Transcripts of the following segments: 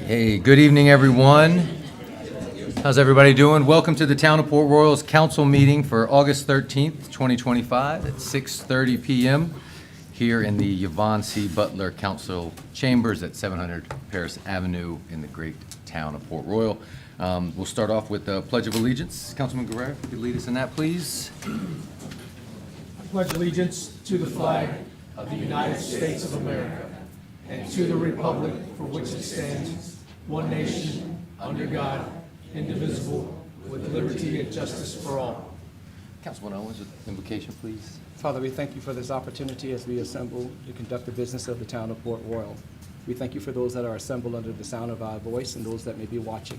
Hey, good evening, everyone. How's everybody doing? Welcome to the Town of Port Royal's council meeting for August 13th, 2025 at 6:30 p.m. here in the Yvonne C. Butler Council Chambers at 700 Paris Avenue in the great town of Port Royal. We'll start off with the Pledge of Allegiance. Councilman Guerrero, if you could lead us in that, please. I pledge allegiance to the flag of the United States of America and to the republic for which it stands, one nation, under God, indivisible, with liberty and justice for all. Councilman Owens, with invocation, please. Father, we thank you for this opportunity as we assemble to conduct the business of the town of Port Royal. We thank you for those that are assembled under the sound of our voice and those that may be watching.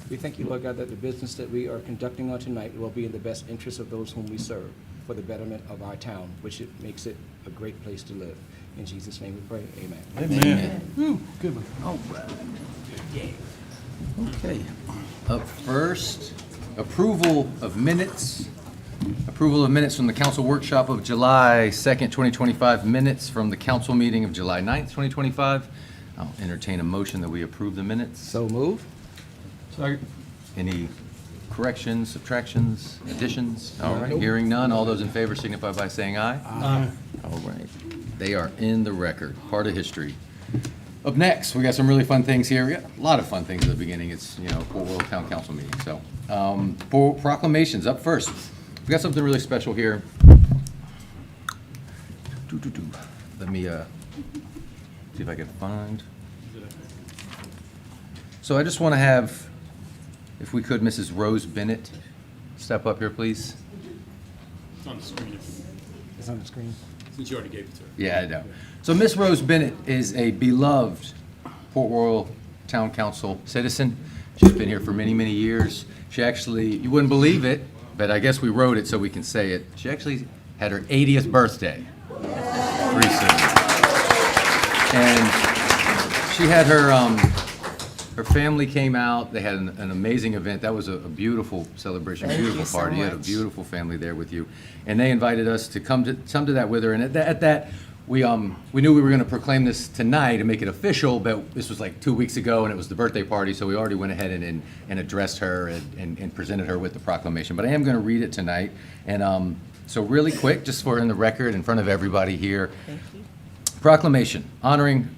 We thank you, Lord God, that the business that we are conducting on tonight will be in the best interest of those whom we serve for the betterment of our town, which it makes it a great place to live. In Jesus' name we pray, amen. Amen. Good one. All right. Okay. Up first, approval of minutes. Approval of minutes from the council workshop of July 2nd, 2025, minutes from the council meeting of July 9th, 2025. I'll entertain a motion that we approve the minutes. So move. Any corrections, subtractions, additions? All right, hearing none. All those in favor signify by saying aye. Aye. All right. They are in the record, part of history. Up next, we got some really fun things here. We got a lot of fun things at the beginning. It's, Port Royal Town Council meeting. So, for proclamations, up first. We got something really special here. Let me see if I can find. So I just want to have, if we could, Mrs. Rose Bennett step up here, please. It's on the screen, It's on the screen. since you already gave it to her. Yeah, I know. So Miss Rose Bennett is a beloved Port Royal Town Council citizen. She's been here for many, many years. She actually, you wouldn't believe it, but I guess we wrote it so we can say it. She actually had her 80th birthday recently. And she had her family came out. They had an amazing event. That was a beautiful celebration, beautiful party. You had a beautiful family there with you. And they invited us to come to that with her. And at that, we knew we were going to proclaim this tonight and make it official, but this was like 2 weeks ago, and it was the birthday party, so we already went ahead and addressed her and presented her with the proclamation. But I am going to read it tonight. And so really quick, just for in the record, in front of everybody here. Thank you. Proclamation honoring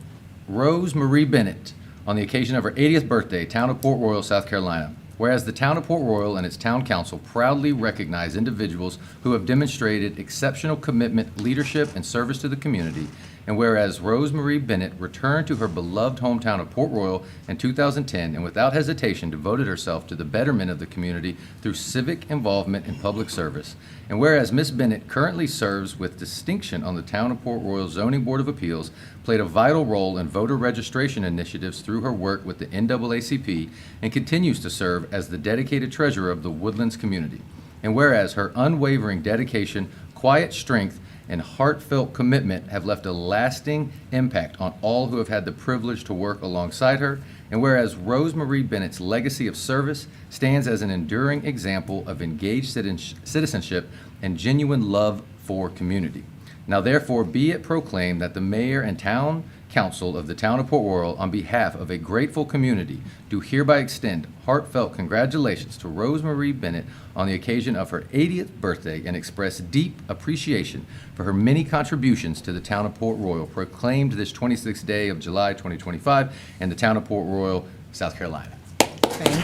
Rose Marie Bennett on the occasion of her 80th birthday, Town of Port Royal, South Carolina. Whereas the Town of Port Royal and its Town Council proudly recognize individuals who have demonstrated exceptional commitment, leadership, and service to the community, and whereas Rose Marie Bennett returned to her beloved hometown of Port Royal in 2010 and without hesitation devoted herself to the betterment of the community through civic involvement and public service, and whereas Ms. Bennett currently serves with distinction on the Town of Port Royal Zoning Board of Appeals, played a vital role in voter registration initiatives through her work with the NAACP, and continues to serve as the dedicated treasurer of the Woodlands community. And whereas her unwavering dedication, quiet strength, and heartfelt commitment have left a lasting impact on all who have had the privilege to work alongside her. And whereas Rose Marie Bennett's legacy of service stands as an enduring example of engaged citizenship and genuine love for community. Now therefore be it proclaimed that the mayor and town council of the town of Port Royal, on behalf of a grateful community, do hereby extend heartfelt congratulations to Rose Marie Bennett on the occasion of her 80th birthday and express deep appreciation for her many contributions to the town of Port Royal, proclaimed this 26th day of July 2025 in the town of Port Royal, South Carolina. Thank you.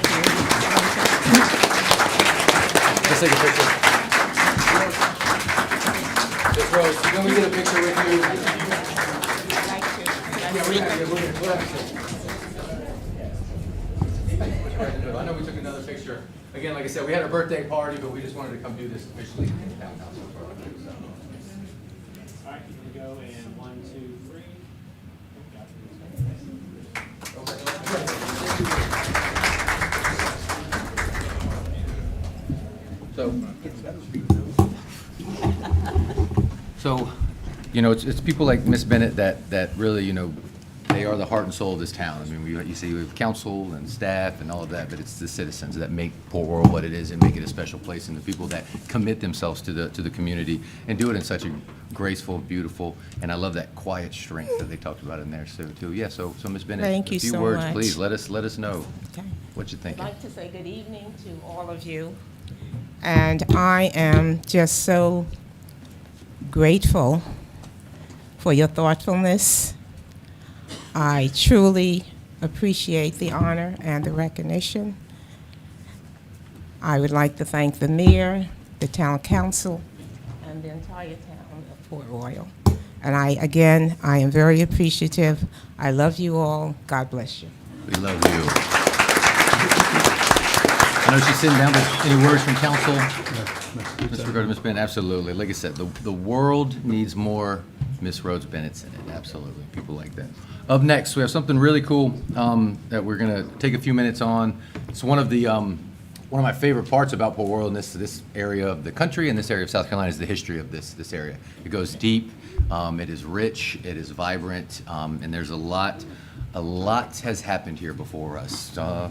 Let's take a picture. Miss Rose, can we get a picture with you? I know we took another picture. Again, like I said, we had a birthday party, but we just wanted to come do this officially in the town council. All right, here we go, and 1, 2, 3. So, it's people like Miss Bennett that really, they are the heart and soul of this town. I mean, you see, we have council and staff and all of that, but it's the citizens that make Port Royal what it is and make it a special place, and the people that commit themselves to the community and do it in such a graceful, beautiful, and I love that quiet strength that they talked about in there, too. Yeah, so Ms. Bennett, Thank you a few so words, much. please. Let us know Okay. what you're I'd thinking. like to say good evening to all of you. And I am just so grateful for your thoughtfulness. I truly appreciate the honor and the recognition. I would like to thank the mayor, the town council, and the entire town of Port Royal. And I am very appreciative. I love you all. God bless you. We love you. I know she's sitting down, but any words from council? Mr. Regard to Ms. Bennett, absolutely. Like I said, the world needs more Miss Rhodes Bennett's in it, absolutely. People like that. Up next, we have something really cool that we're gonna take a few minutes on. It's one of my favorite parts about Port Royal in this area of the country and this area of South Carolina is the history of this area. It goes deep, it is rich, it is vibrant, and there's a lot has happened here before us,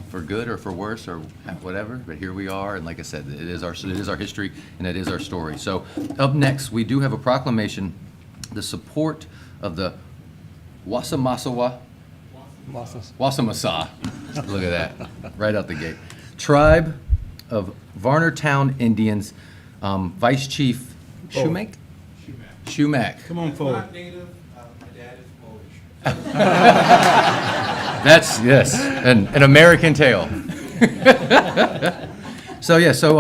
for good or for worse or whatever, but here we are, and like I said, it is our history and it is our story. So up next, we do have a proclamation, the support of the Wassamasawa, Wassamasa, look at that, right out the gate, tribe of Varnertown Indians, Vice Chief Shumack? Shumack. Come on forward. I'm not native, my dad is Polish. That's, yes, an American tale. So, yeah, so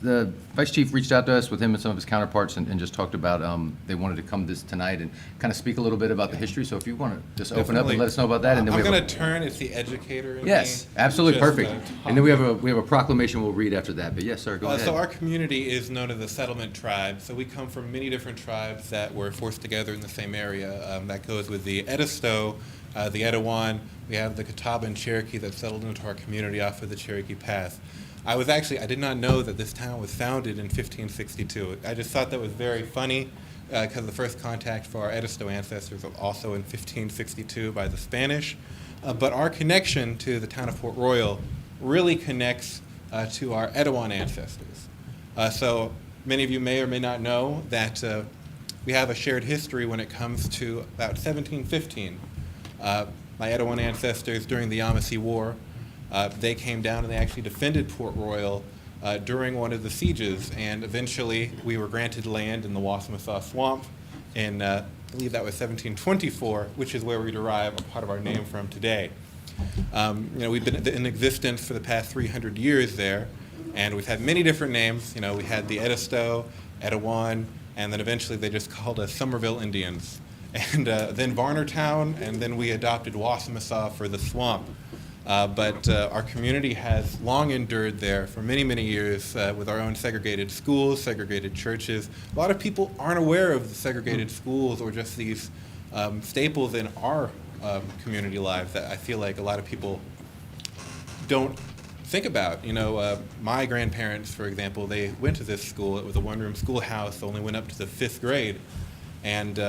the Vice Chief reached out to us with him and some of his counterparts and just talked about, they wanted to come tonight and kind of speak a little bit about the history. So if you want to just open up and Definitely. let us know about that, and then we I'm have going to turn as the educator in me. Yes, absolutely, Just, perfect. And then we have a proclamation we'll read after that. But yes, sir, go ahead. So our community is known as the settlement tribe. So we come from many different tribes that were forced together in the same area. That goes with the Edisto, the Etowah. We have the Catawba and Cherokee that settled into our community off of the Cherokee Pass. I did not know that this town was founded in 1562. I just thought that was very funny because the first contact for our Edisto ancestors was also in 1562 by the Spanish. But our connection to the town of Port Royal really connects to our Etowah ancestors. So many of you may or may not know that we have a shared history when it comes to about 1715. My Etowah ancestors during the Yamasee War, they came down and they actually defended Port Royal during one of the sieges, and eventually we were granted land in the Wassamasaw Swamp in, I believe that was 1724, which is where we derive a part of our name from today. We've been in existence for the past 300 years there, and we've had many different names. We had the Edisto, Etowah, and then eventually they just called us Somerville Indians. And then Varnertown, and then we adopted Wassamasaw for the swamp. But our community has long endured there for many, many years with our own segregated schools, segregated churches. A lot of people aren't aware of the segregated schools or just these staples in our community lives that I feel like a lot of people don't think about. My grandparents, for example, they went to this school. It was a one-room schoolhouse, only went up to the 5th grade, and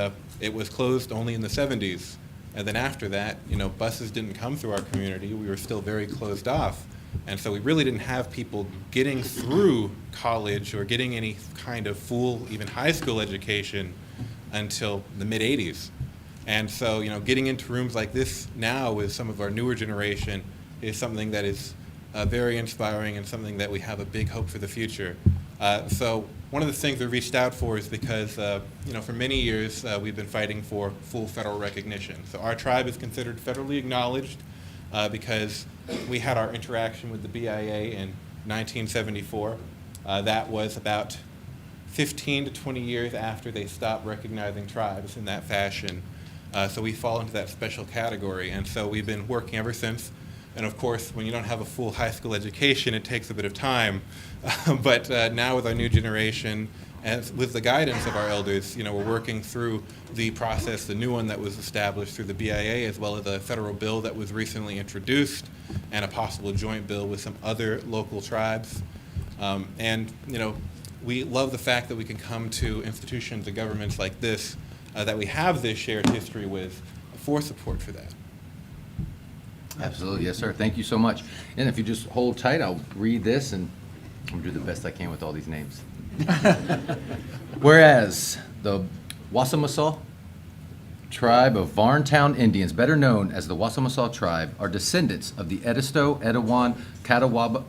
it was closed only in the 70s. And then after that, buses didn't come through our community. We were still very closed off. And so we really didn't have people getting through college or getting any kind of full, even high school education until the mid-'80s. And so, getting into rooms like this now with some of our newer generation is something that is very inspiring and something that we have a big hope for the future. So one of the things we reached out for is because, for many years we've been fighting for full federal recognition. So our tribe is considered federally acknowledged because we had our interaction with the BIA in 1974. That was about 15 to 20 years after they stopped recognizing tribes in that fashion. So we fall into that special category, and so we've been working ever since. And of course, when you don't have a full high school education, it takes a bit of time. But now with our new generation, and with the guidance of our elders, we're working through the process, the new one that was established through the BIA, as well as a federal bill that was recently introduced, and a possible joint bill with some other local tribes. We love the fact that we can come to institutions and governments like this, that we have this shared history with, for support for that. Absolutely, yes, sir. Thank you so much. And if you just hold tight, I'll read this, and I'm gonna do the best I can with all these names. Whereas the Wassamasaw tribe of Varntown Indians, better known as the Wassamasaw tribe, are descendants of the Edisto, Etowah, Catawba,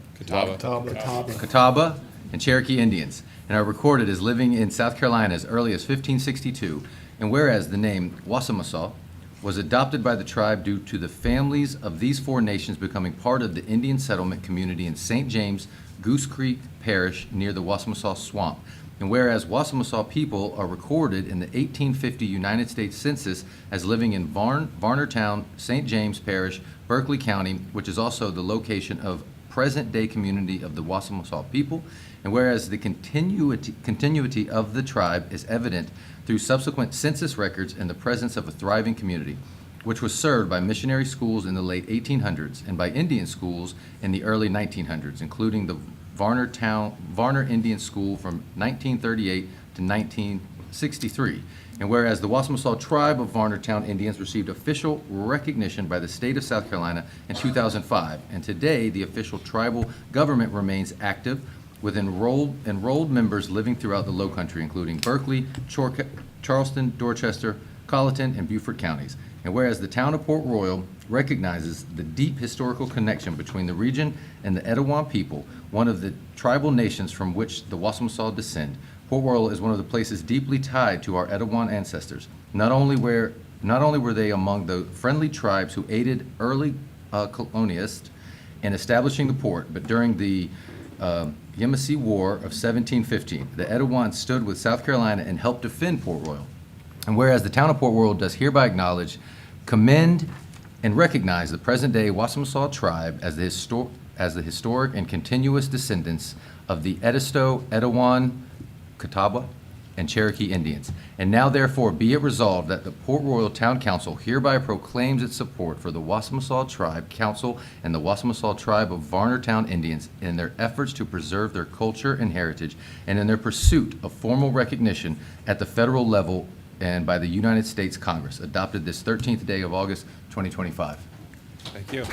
and Cherokee Indians, and are recorded as living in South Carolina as early as 1562. And whereas the name Wassamasaw was adopted by the tribe due to the families of these four nations becoming part of the Indian settlement community in St. James, Goose Creek Parish near the Wassamasaw Swamp. And whereas Wassamasaw people are recorded in the 1850 United States Census as living in Varnertown, St. James Parish, Berkeley County, which is also the location of present-day community of the Wassamasaw people. And whereas the continuity of the tribe is evident through subsequent census records and the presence of a thriving community, which was served by missionary schools in the late 1800s and by Indian schools in the early 1900s, including the Varner Indian School from 1938 to 1963. And whereas the Wassamasaw tribe of Varnertown Indians received official recognition by the state of South Carolina in 2005, and today the official tribal government remains active with enrolled members living throughout the Lowcountry, including Berkeley, Charleston, Dorchester, Colleton, and Beaufort counties. And whereas the town of Port Royal recognizes the deep historical connection between the region and the Etowah people, one of the tribal nations from which the Wassamasaw descend, Port Royal is one of the places deeply tied to our Etowah ancestors. Not only were they among the friendly tribes who aided early colonists in establishing the port, but during the Yamasee War of 1715, the Etowahns stood with South Carolina and helped defend Port Royal. And whereas the town of Port Royal does hereby acknowledge, commend, and recognize the present-day Wassamasaw tribe as the historic and continuous descendants of the Edisto, Etowah, Catawba, and Cherokee Indians. And now therefore be it resolved that the Port Royal Town Council hereby proclaims its support for the Wassamasaw Tribe Council and the Wassamasaw Tribe of Varnertown Indians in their efforts to preserve their culture and heritage and in their pursuit of formal recognition at the federal level and by the United States Congress, adopted this 13th day of August, 2025. Thank you.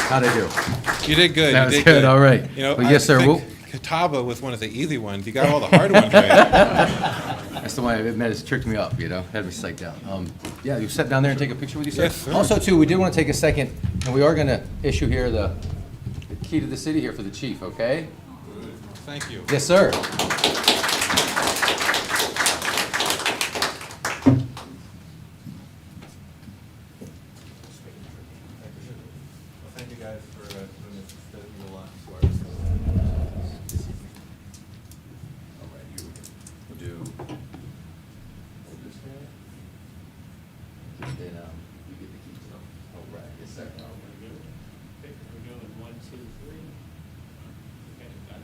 How'd I do? You did good. That You was did good, all right. You know, Well, yes, sir, I we'll- think Catawba was one of the easy ones. You got all the hard ones right. That's the one that has tricked me up, you know, had me psyched out. Yeah, you sit down there and take a picture with you, sir? Yes, sir. Also, too, we did want to take a second, and we are going to issue here the key to the city here for the chief, okay? Thank you. Yes, sir. Thank you guys for doing this. It's been a lot for us. All right, here we go. We'll do this guy. And then you get the keys. All right, yes, sir. We're doing 1, 2, 3. Okay, got it.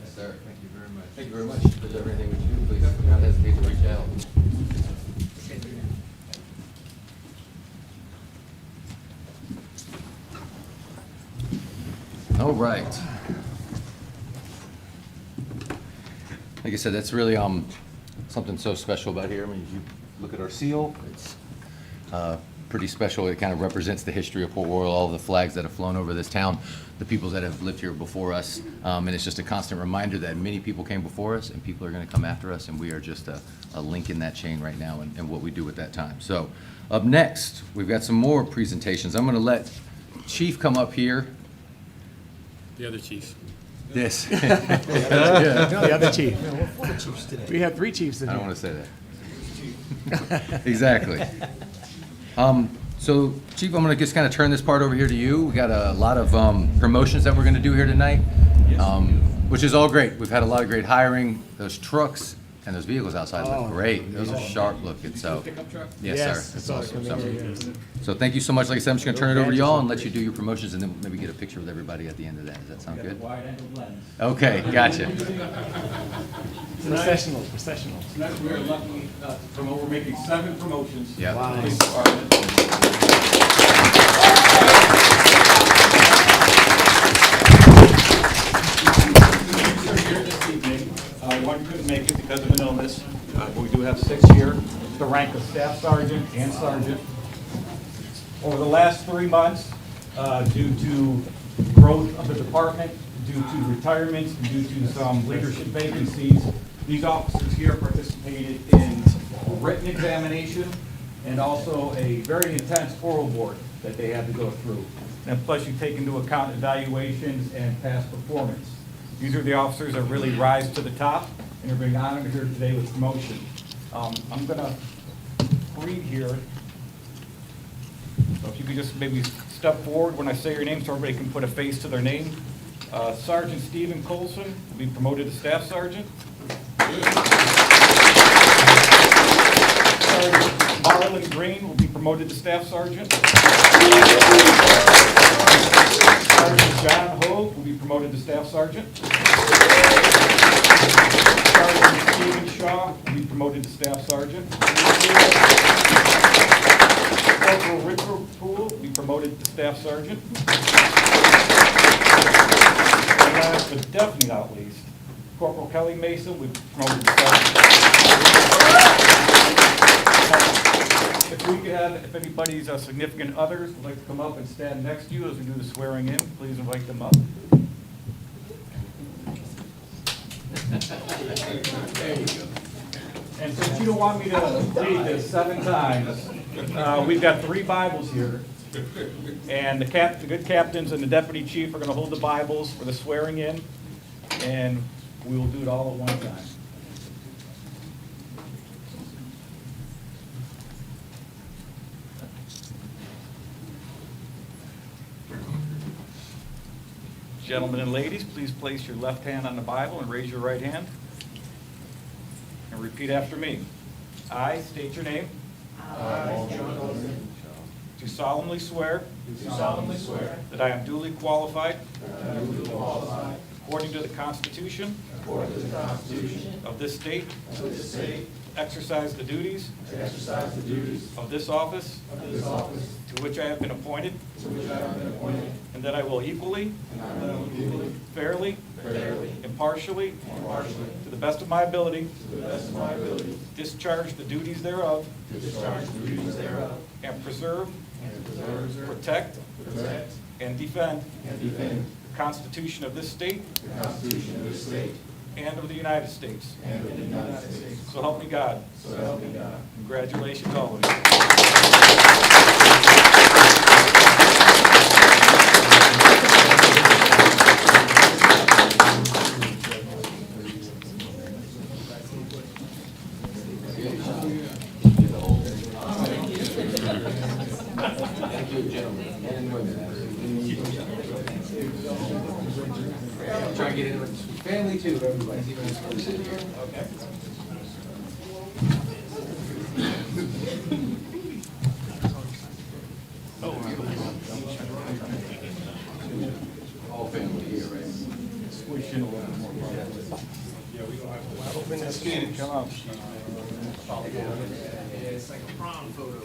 Yes, sir. Thank you very much. Thank you very much. If there's ever anything we can do, please do not hesitate to reach out. All right. Like I said, that's really something so special about here. I mean, you look at our seal, it's pretty special. It kind of represents the history of Port Royal, all the flags that have flown over this town, the peoples that have lived here before us. And it's just a constant reminder that many people came before us and people are going to come after us, and we are just a link in that chain right now and what we do at that time. So up next, we've got some more presentations. I'm going to let Chief come up here. The other chief. This. No, the other chief. We have 3 chiefs in I here. don't want to say that. Exactly. So, Chief, I'm going to just kind of turn this part over here to you. We got a lot of promotions that we're going to do here tonight, which is all great. We've had a lot of great hiring. Those trucks and those vehicles outside look great. Those are sharp looking. So, yes, Yes, sir. It's saw it awesome. coming in, yes. So, thank you so much. Like I said, I'm just going to turn it over to y'all and let you do your promotions, and then maybe get a picture with everybody at the end of that. Does that sound good? Okay, gotcha. Professional. Tonight, we are lucky to promote, we're making 7 promotions. Yeah. Wow. Police Department. Here this evening, one couldn't make it because of an illness. but we do have 6 here, the rank of staff sergeant and sergeant. Over the last 3 months, due to growth of the department, due to retirements, and due to some leadership vacancies, these officers here participated in a written examination and also a very intense oral board that they had to go through. And plus, you take into account evaluations and past performance. These are the officers that really rise to the top and are being honored here today with promotion. I'm going to read here. So if you could just maybe step forward when I say your name so everybody can put a face to their name. Sergeant Stephen Colson will be promoted to Staff Sergeant. Sergeant Marlon Green will be promoted to Staff Sergeant. Sergeant John Hogue will be promoted to Staff Sergeant. Sergeant Stephen Shaw will be promoted to Staff Sergeant. Corporal Richard Poole will be promoted to Staff Sergeant. And last but definitely not least, Corporal Kelly Mason will be promoted to Sergeant. If we could have, if anybody's significant others would like to come up and stand next to you as we do the swearing in, please invite them up. And since you don't want me to read this 7 times, we've got 3 Bibles here. And the good captains and the deputy chief are going to hold the Bibles for the swearing in. And we will do it all at one time. Gentlemen and ladies, please place your left hand on the Bible and raise your right hand. And repeat after me. I state your name. I, John Olson. Do solemnly swear. That I am duly qualified. According to the Constitution. Of this state. Exercise the duties. Of this office. To which I have been appointed. And that I will equally. Fairly. Impartially. To the best of my ability. Discharge the duties thereof. And preserve. Protect. And defend. The Constitution of this state. And of the United States. So help me God. Congratulations always. Try and get in with family too, everybody's even exclusive here. Okay. All family here, right? Come on. It's like a prom photo.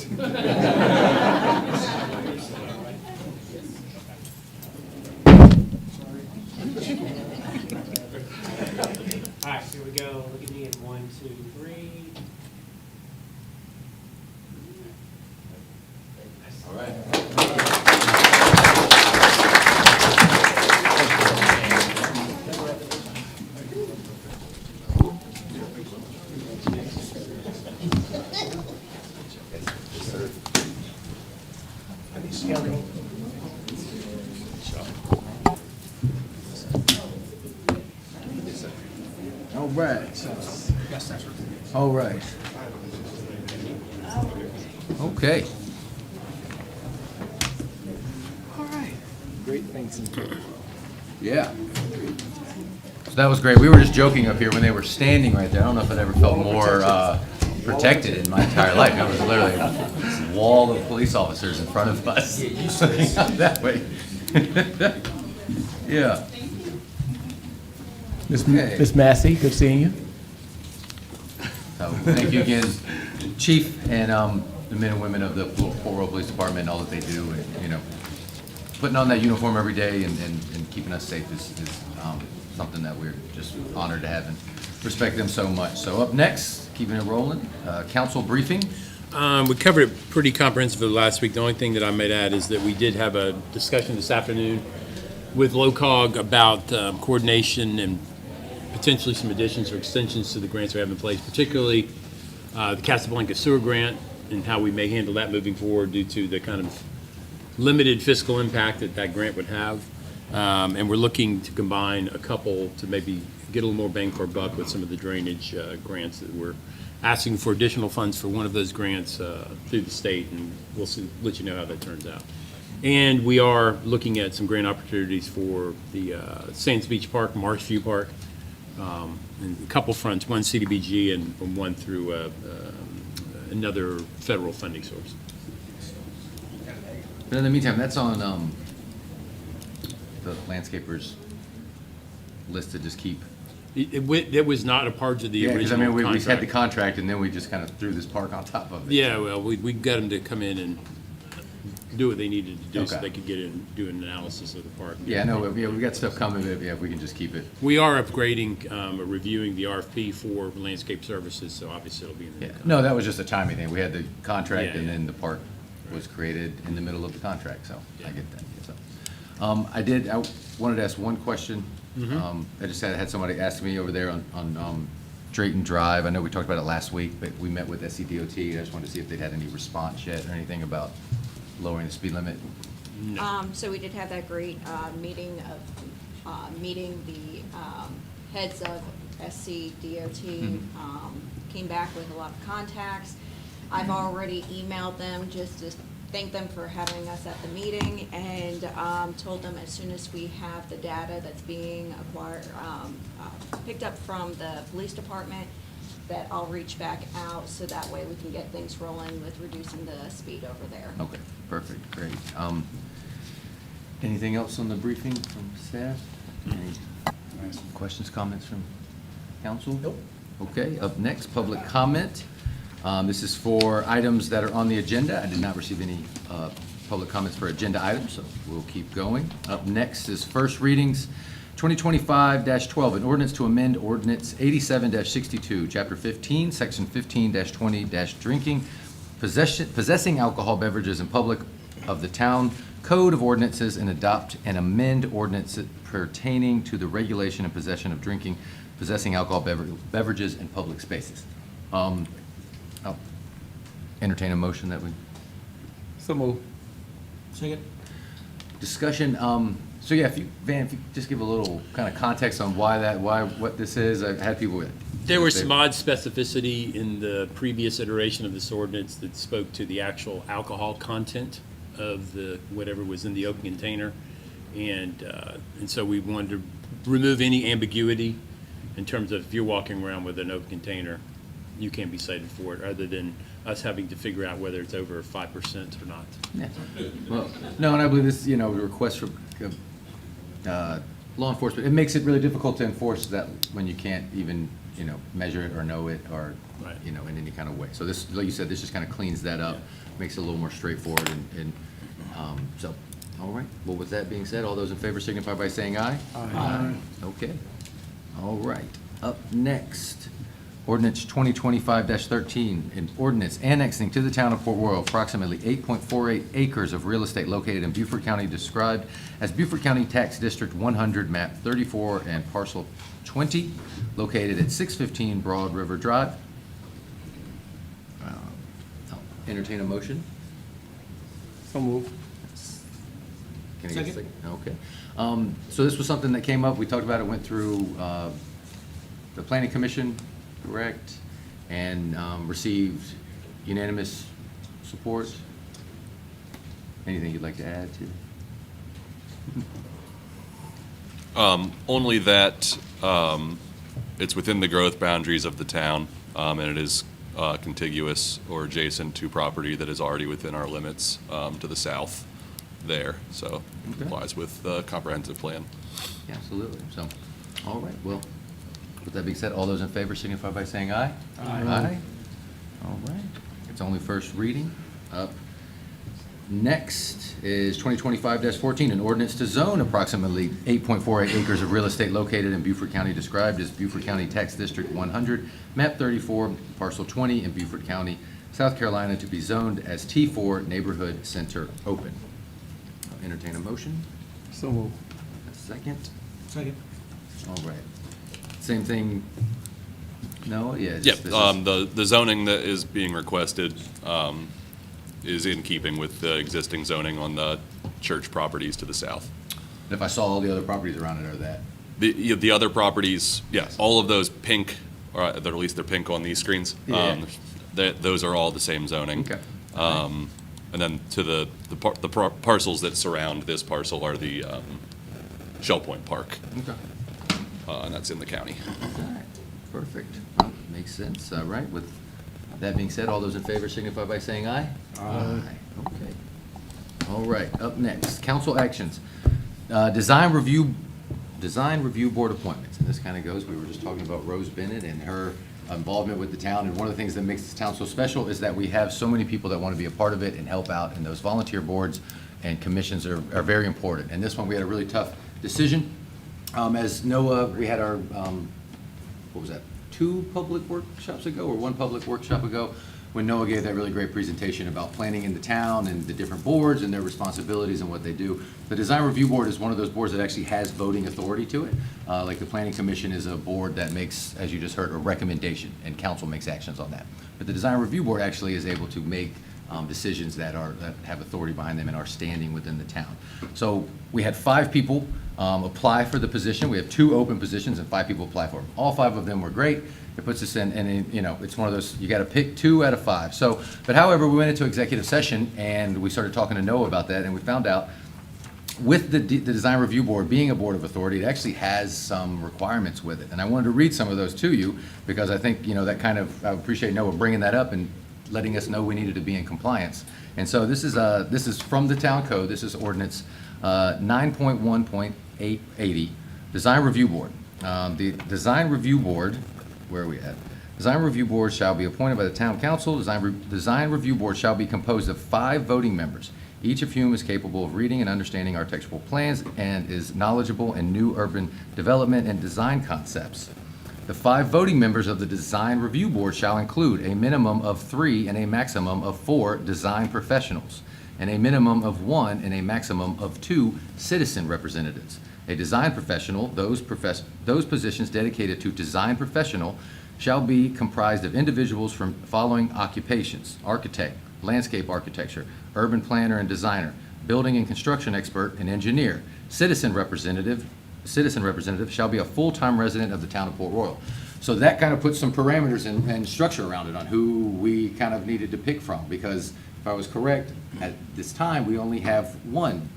All right, here we go. Look at me in 1, 2, 3. All right. All right. All right. Okay. Great things in store. Yeah. So that was great. We were just joking up here when they were standing right there. I don't know if I'd ever felt more protected in my entire life. It was literally a wall of police officers in front of us. That way. Yeah. Okay. Miss Massey, good seeing you. So thank you again, Chief, and the men and women of the Port Royal Police Department, and all that they do, and, you know, putting on that uniform every day and keeping us safe is something that we're just honored to have. And respect them so much. So up next, keeping it rolling, council briefing. We covered it pretty comprehensively last week. The only thing that I might add is that we did have a discussion this afternoon with LOCOG about coordination and potentially some additions or extensions to the grants we have in place, particularly the Casablanca Sewer Grant and how we may handle that moving forward due to the kind of limited fiscal impact that that grant would have. And we're looking to combine a couple to maybe get a little more bang for our buck with some of the drainage grants that we're asking for additional funds for one of those grants through the state, and we'll see, let you know how that turns out. And we are looking at some grant opportunities for the Sands Beach Park, Marshview Park, and a couple fronts, one CDBG and one through another federal funding source. But in the meantime, that's on the landscapers list to just keep. It was not a part of the Yeah, because I original mean, we had the contract. contract and then we just kind of threw this park on top of it. Yeah, well, we got them to come in and do what they needed to do so Okay. they could get in, do an analysis of the park. Yeah, no, yeah, we got stuff coming, but yeah, if we can just keep it. We are upgrading, or reviewing the RFP for landscape services, so obviously it'll be in the Yeah, new no, that was just a timing thing. We had the contract Yeah, and yeah. then the park was created in the middle of the contract, so I Yeah. get that. So, I wanted to ask one question. I just had somebody ask me over there on Drayton Drive. I know we talked about it last week, but we met with SCDOT. I just wanted to see if they'd had any response yet or anything about lowering the speed limit. So we did have that great meeting meeting the heads of SCDOT. Came back with a lot of contacts. I've already emailed them just to thank them for having us at the meeting, and told them as soon as we have the data that's being acquired, picked up from the police department, that I'll reach back out, so that way we can get things rolling with reducing the speed over there. Okay, perfect, great. Anything else on the briefing from staff? Any questions, comments from council? Nope. Okay, up next, public comment. This is for items that are on the agenda. I did not receive any public comments for agenda items, so we'll keep going. Up next is first readings, 2025-12, an ordinance to amend ordinance 87-62, chapter 15, section 15-20, drinking, possessing alcohol beverages in public of the town code of ordinances, and adopt and amend ordinances pertaining to the regulation and possession of drinking, possessing alcohol beverages in public spaces. I'll entertain a motion that we So move. Second. discussion. So yeah, if you just give a little kind of context on what this is. I've had people. There was some odd specificity in the previous iteration of this ordinance that spoke to the actual alcohol content of the, whatever was in the open container. And so we wanted to remove any ambiguity in terms of if you're walking around with an open container, you can't be cited for it, other than us having to figure out whether it's over 5% or not. Yeah. Well, no, and I believe this, a request from law enforcement, it makes it really difficult to enforce that when you can't even, measure it or know it or, Right. in any kind of way. So this, like you said, this just kind of cleans that up, makes it a little more straightforward and so, all right. Well, with that being said, all those in favor signify by saying aye. Aye. Okay. All right. Up next, ordinance 2025-13, an ordinance annexing to the town of Port Royal approximately 8.48 acres of real estate located in Beaufort County described as Beaufort County Tax District 100, map 34 and parcel 20, located at 615 Broad River Drive. I'll entertain a motion. So move. Can I get a Second. Okay. So this was something that came up, we talked about it, went through the planning commission, correct? And received unanimous support. Anything you'd like to add to? Only that it's within the growth boundaries of the town, and it is contiguous or adjacent to property that is already within our limits to the south there, so Okay. complies with the comprehensive plan. Yeah, absolutely. So, all right, well, with that being said, all those in favor signify by saying aye. Aye. All right. It's only first reading. Up Next is 2025-14, an ordinance to zone approximately 8.48 acres of real estate located in Beaufort County described as Beaufort County Tax District 100, map 34, parcel 20 in Beaufort County, South Carolina, to be zoned as T4 Neighborhood Center Open. I'll entertain a motion. So move. A second. Second. All right. Same thing. No, yeah. Yep, this is- the zoning that is being requested is in keeping with the existing zoning on the church properties to the south. If I saw all the other properties around it, are that? The other properties, yes, all of those pink, or at least they're pink on these screens. Yeah. Those are all the same zoning. Okay. And then to the parcels that surround this parcel are the Shell Point Park, Okay. and that's in the county. All right, perfect. Well, makes sense. All right, with that being said, all those in favor signify by saying aye. Aye. Okay. All right, up next, council actions. Design review board appointments. And this kind of goes, we were just talking about Rose Bennett and her involvement with the town. And one of the things that makes this town so special is that we have so many people that want to be a part of it and help out. And those volunteer boards and commissions are very important. And this one, we had a really tough decision. As Noah, we had our, what was that, 2 public workshops ago, or 1 public workshop ago, when Noah gave that really great presentation about planning in the town and the different boards and their responsibilities and what they do. The Design Review Board is one of those boards that actually has voting authority to it. Like the Planning Commission is a board that makes, as you just heard, a recommendation, and council makes actions on that. But the Design Review Board actually is able to make decisions that have authority behind them and are standing within the town. So we had 5 people apply for the position. We have 2 open positions and 5 people apply for them. All 5 of them were great. It puts us in, and you know, it's one of those, you got to pick 2 out of 5. So, but however, we went into executive session and we started talking to Noah about that, and we found out with the Design Review Board being a board of authority, it actually has some requirements with it. And I wanted to read some of those to you because I think, you know, that kind of, I appreciate Noah bringing that up and letting us know we needed to be in compliance. And so this is from the town code. This is ordinance 9.1.880, Design Review Board. The Design Review Board, where are we at? Design Review Board shall be appointed by the town council. Design Review Board shall be composed of 5 voting members, each of whom is capable of reading and understanding architectural plans and is knowledgeable in new urban development and design concepts. The 5 voting members of the Design Review Board shall include a minimum of 3 and a maximum of 4 design professionals, and a minimum of 1 and a maximum of 2 citizen representatives. A design professional, those positions dedicated to design professional, shall be comprised of individuals from following occupations: architect, landscape architecture, urban planner and designer, building and construction expert, and engineer. Citizen representative shall be a full-time resident of the town of Port Royal. So that kind of puts some parameters and structure around it on who we kind of needed to pick from, because if I was correct, at this time, we only have 1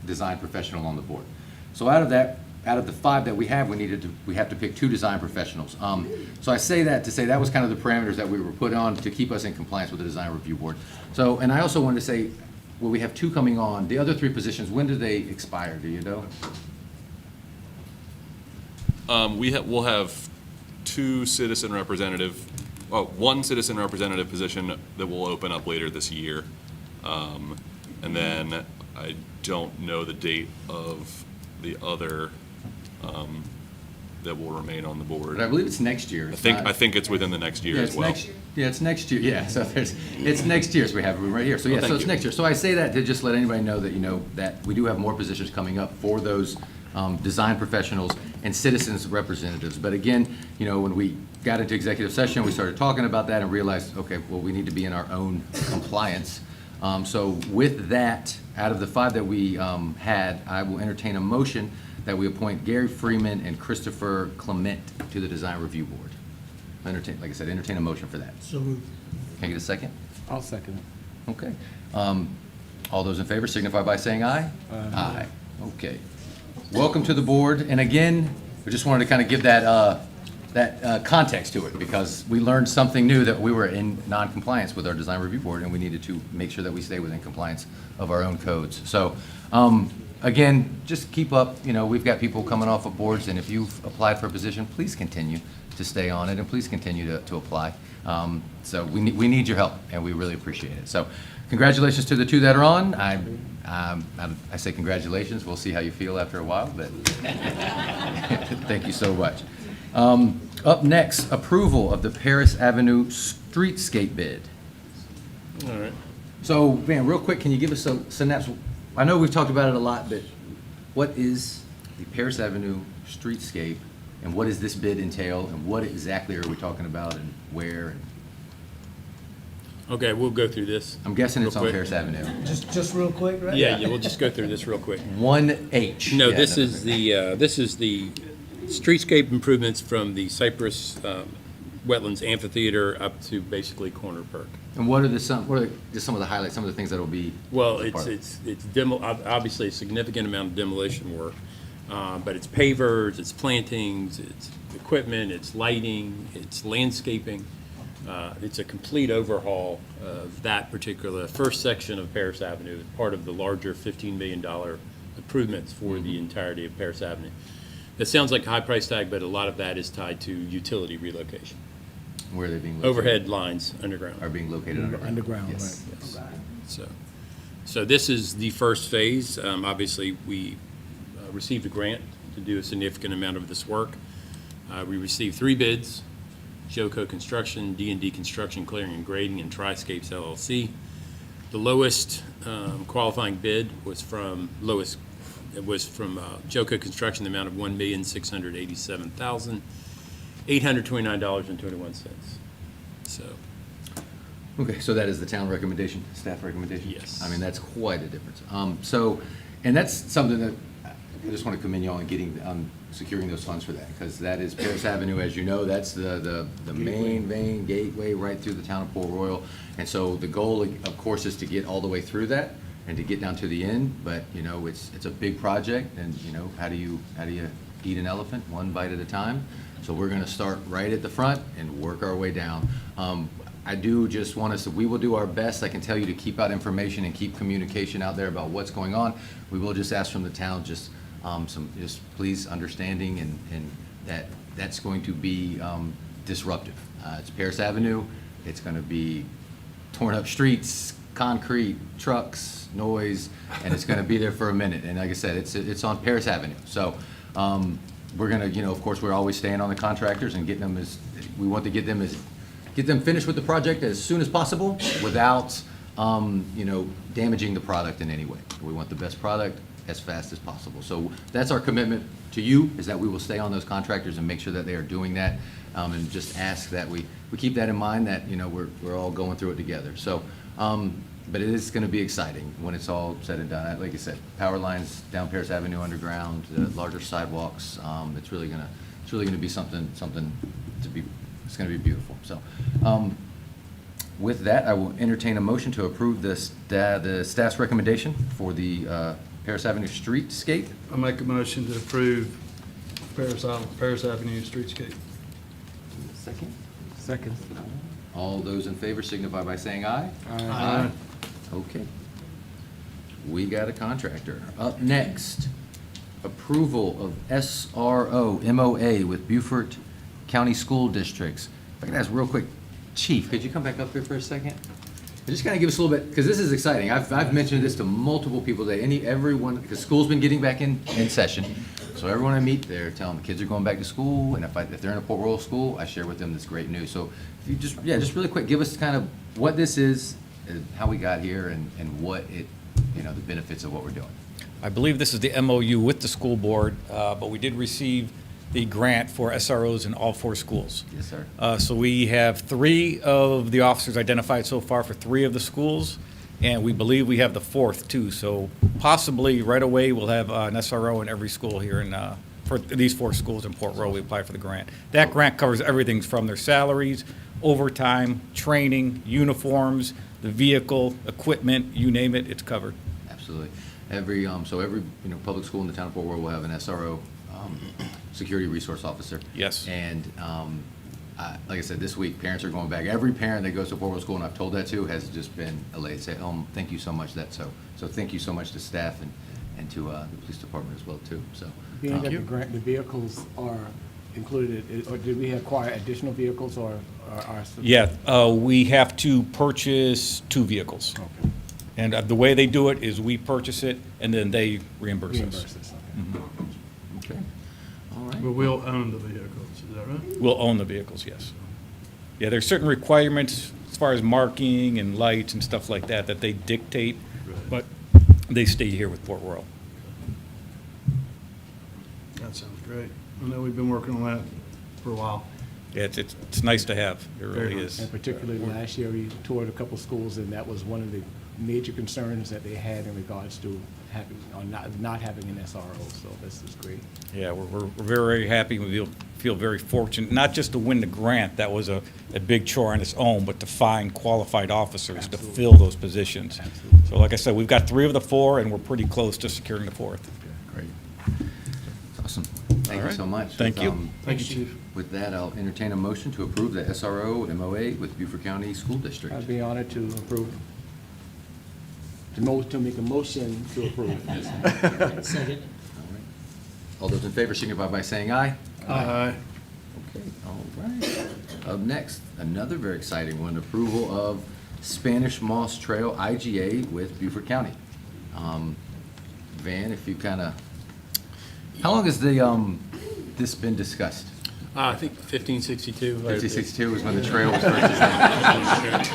design professional on the board. So out of the 5 that we have, we have to pick 2 design professionals. So I say that to say that was kind of the parameters that we were put on to keep us in compliance with the Design Review Board. So, and I also wanted to say, well, we have 2 coming on. The other 3 positions, when do they expire? Do you know? We'll have 1 citizen representative position that will open up later this year. And then I don't know the date of the other that will remain on the board. But I believe it's next year. I think it's within the next year as well. It's next year. Yeah, so it's next year. So we have it right here. So yeah, Well, so it's thank next year. So I say that to just let anybody know that, you know, that we do have more positions coming up for those design professionals and citizens representatives. But again, you know, when we got into executive session, we started talking about that and realized, okay, well, we need to be in our own compliance. So with that, out of the 5 that we had, I will entertain a motion that we appoint Gary Freeman and Christopher Clement to the Design Review Board. Like I said, entertain a motion for that. So moved. Can I get a second? I'll second it. Okay. All those in favor signify by saying aye. Aye. Okay. Welcome to the board. And again, we just wanted to kind of give that context to it, because we learned something new, that we were in non-compliance with our Design Review Board, and we needed to make sure that we stay within compliance of our own codes. So, again, just keep up, you know, we've got people coming off of boards, and if you've applied for a position, please continue to stay on it, and please continue to apply. So we need your help, and we really appreciate it. So congratulations to the two that are on. I say congratulations. We'll see how you feel after a while, but thank you so much. Up next, approval of the Paris Avenue streetscape bid. All right. So, Van, real quick, can you give us a synopsis? I know we've talked about it a lot, but what is the Paris Avenue streetscape, and what does this bid entail, and what exactly are we talking about, and where? And Okay, we'll go through this. I'm guessing it's real on quick. Paris Avenue. Just real quick, right? Yeah, we'll just go through this real quick. 1H. No, Yeah, this is the streetscape improvements from the Cypress Wetlands Amphitheater up to basically Corner Perk. And what are just some of the highlights, some of the things that will be? Well, a part of it? it's obviously a significant amount of demolition work, but it's pavers, it's plantings, it's equipment, it's lighting, it's landscaping. It's a complete overhaul of that particular first section of Paris Avenue, part of the larger $15 million improvements for the entirety of Paris Avenue. It sounds like a high price tag, but a lot of that is tied to utility relocation. Where are they being located? Overhead lines underground. Are being located underground? Underground, Yes. right. Yes. So this is the first phase. Obviously, we received a grant to do a significant amount of this work. We received 3 bids: Joco Construction, D&D Construction, Clearing and Grading, and Triscapes LLC. The lowest qualifying bid was from Joco Construction, the amount of $1,687,829.21. So, Okay, so that is the town recommendation, staff recommendation? Yes. I mean, that's quite a difference. And that's something that I just want to commend you on getting, securing those funds for that, because that is Paris Avenue, as you know, that's the main vein gateway right through the town of Port Royal. And so the goal, of course, is to get all the way through that and to get down to the end, but, you know, it's a big project, and, you know, how do you eat an elephant one bite at a time? So we're gonna start right at the front and work our way down. I do just want us to, we will do our best, I can tell you, to keep out information and keep communication out there about what's going on. We will just ask from the town just please understanding, and that's going to be disruptive. It's Paris Avenue, it's gonna be torn up streets, concrete, trucks, noise, and it's gonna be there for a minute. And like I said, it's on Paris Avenue. So, we're gonna, you know, of course, we're always staying on the contractors and getting them we want to get them finished with the project as soon as possible without, you know, damaging the product in any way. We want the best product as fast as possible. So that's our commitment to you, is that we will stay on those contractors and make sure that they are doing that, and just ask that we keep that in mind, that, you know, we're all going through it together. So, but it is gonna be exciting when it's all said and done. Like I said, power lines down Paris Avenue underground, larger sidewalks, it's really gonna be something to be, it's gonna be beautiful. So, with that, I will entertain a motion to approve the staff's recommendation for the Paris Avenue streetscape. I make a motion to approve Paris Avenue streetscape. Second. All those in favor signify by saying aye. Aye. Okay. We got a contractor. Up next, approval of SRO MOA with Beaufort County School Districts. If I can ask real quick, Chief, could you come back up here for a second? Just kind of give us a little bit, because this is exciting. I've mentioned this to multiple people today. Everyone, because school's been getting back in session. So everyone I meet, they're telling the kids are going back to school, and if they're in a Port Royal school, I share with them this great news. So if you just really quick, give us kind of what this is, and how we got here, and what it, you know, the benefits of what we're doing. I believe this is the MOU with the school board, but we did receive the grant for SROs in all 4 schools. Yes, sir. So we have 3 of the officers identified so far for 3 of the schools, and we believe we have the 4th too. So possibly right away we'll have an SRO in every school here for these 4 schools in Port Royal. We apply for the grant. That grant covers everything from their salaries, overtime, training, uniforms, the vehicle, equipment, you name it, it's covered. Absolutely. Every public school in the town of Port Royal will have an SRO, security resource officer. Yes. And like I said, this week, parents are going back. Every parent that goes to Port Royal School, and I've told that to, has just been elated. Say, thank you so much. So thank you so much to staff and to the police department as well too. So Being that the grant, the vehicles are included, or did we acquire additional vehicles or are? Yeah, we have to purchase 2 vehicles. Okay. And the way they do it is we purchase it and then they reimburse Reimburse us. us, okay. Okay. All right. But we'll own the vehicles, is that right? We'll own the vehicles, yes. Yeah, there's certain requirements as far as marking and lights and stuff like that that they dictate, but they stay here with Port Royal. That sounds great. I know we've been working on that for a while. Yeah, it's nice to have. It really Very is. And particularly last year, we toured a couple schools, and that was one of the major concerns that they had in regards to having, or not having an SRO, so this is great. Yeah, we're very happy. We feel very fortunate, not just to win the grant, that was a big chore on its own, but to find qualified officers to fill those positions. Absolutely. So like I said, we've got 3 of the 4, and we're pretty close to securing the 4th. Great. Awesome. Thank you right. so much. Thank you. Thank you, Chief. With that, I'll entertain a motion to approve the SRO MOA with Beaufort County School District. I'd be honored to approve. To make a motion to approve. Second. All those in favor signify by saying aye. Aye. Okay, all right. Up next, another very exciting one, approval of Spanish Moss Trail IGA with Beaufort County. Van, if you kind of, how long has this been discussed? I think 1562. 5062 was when the trail was first designed.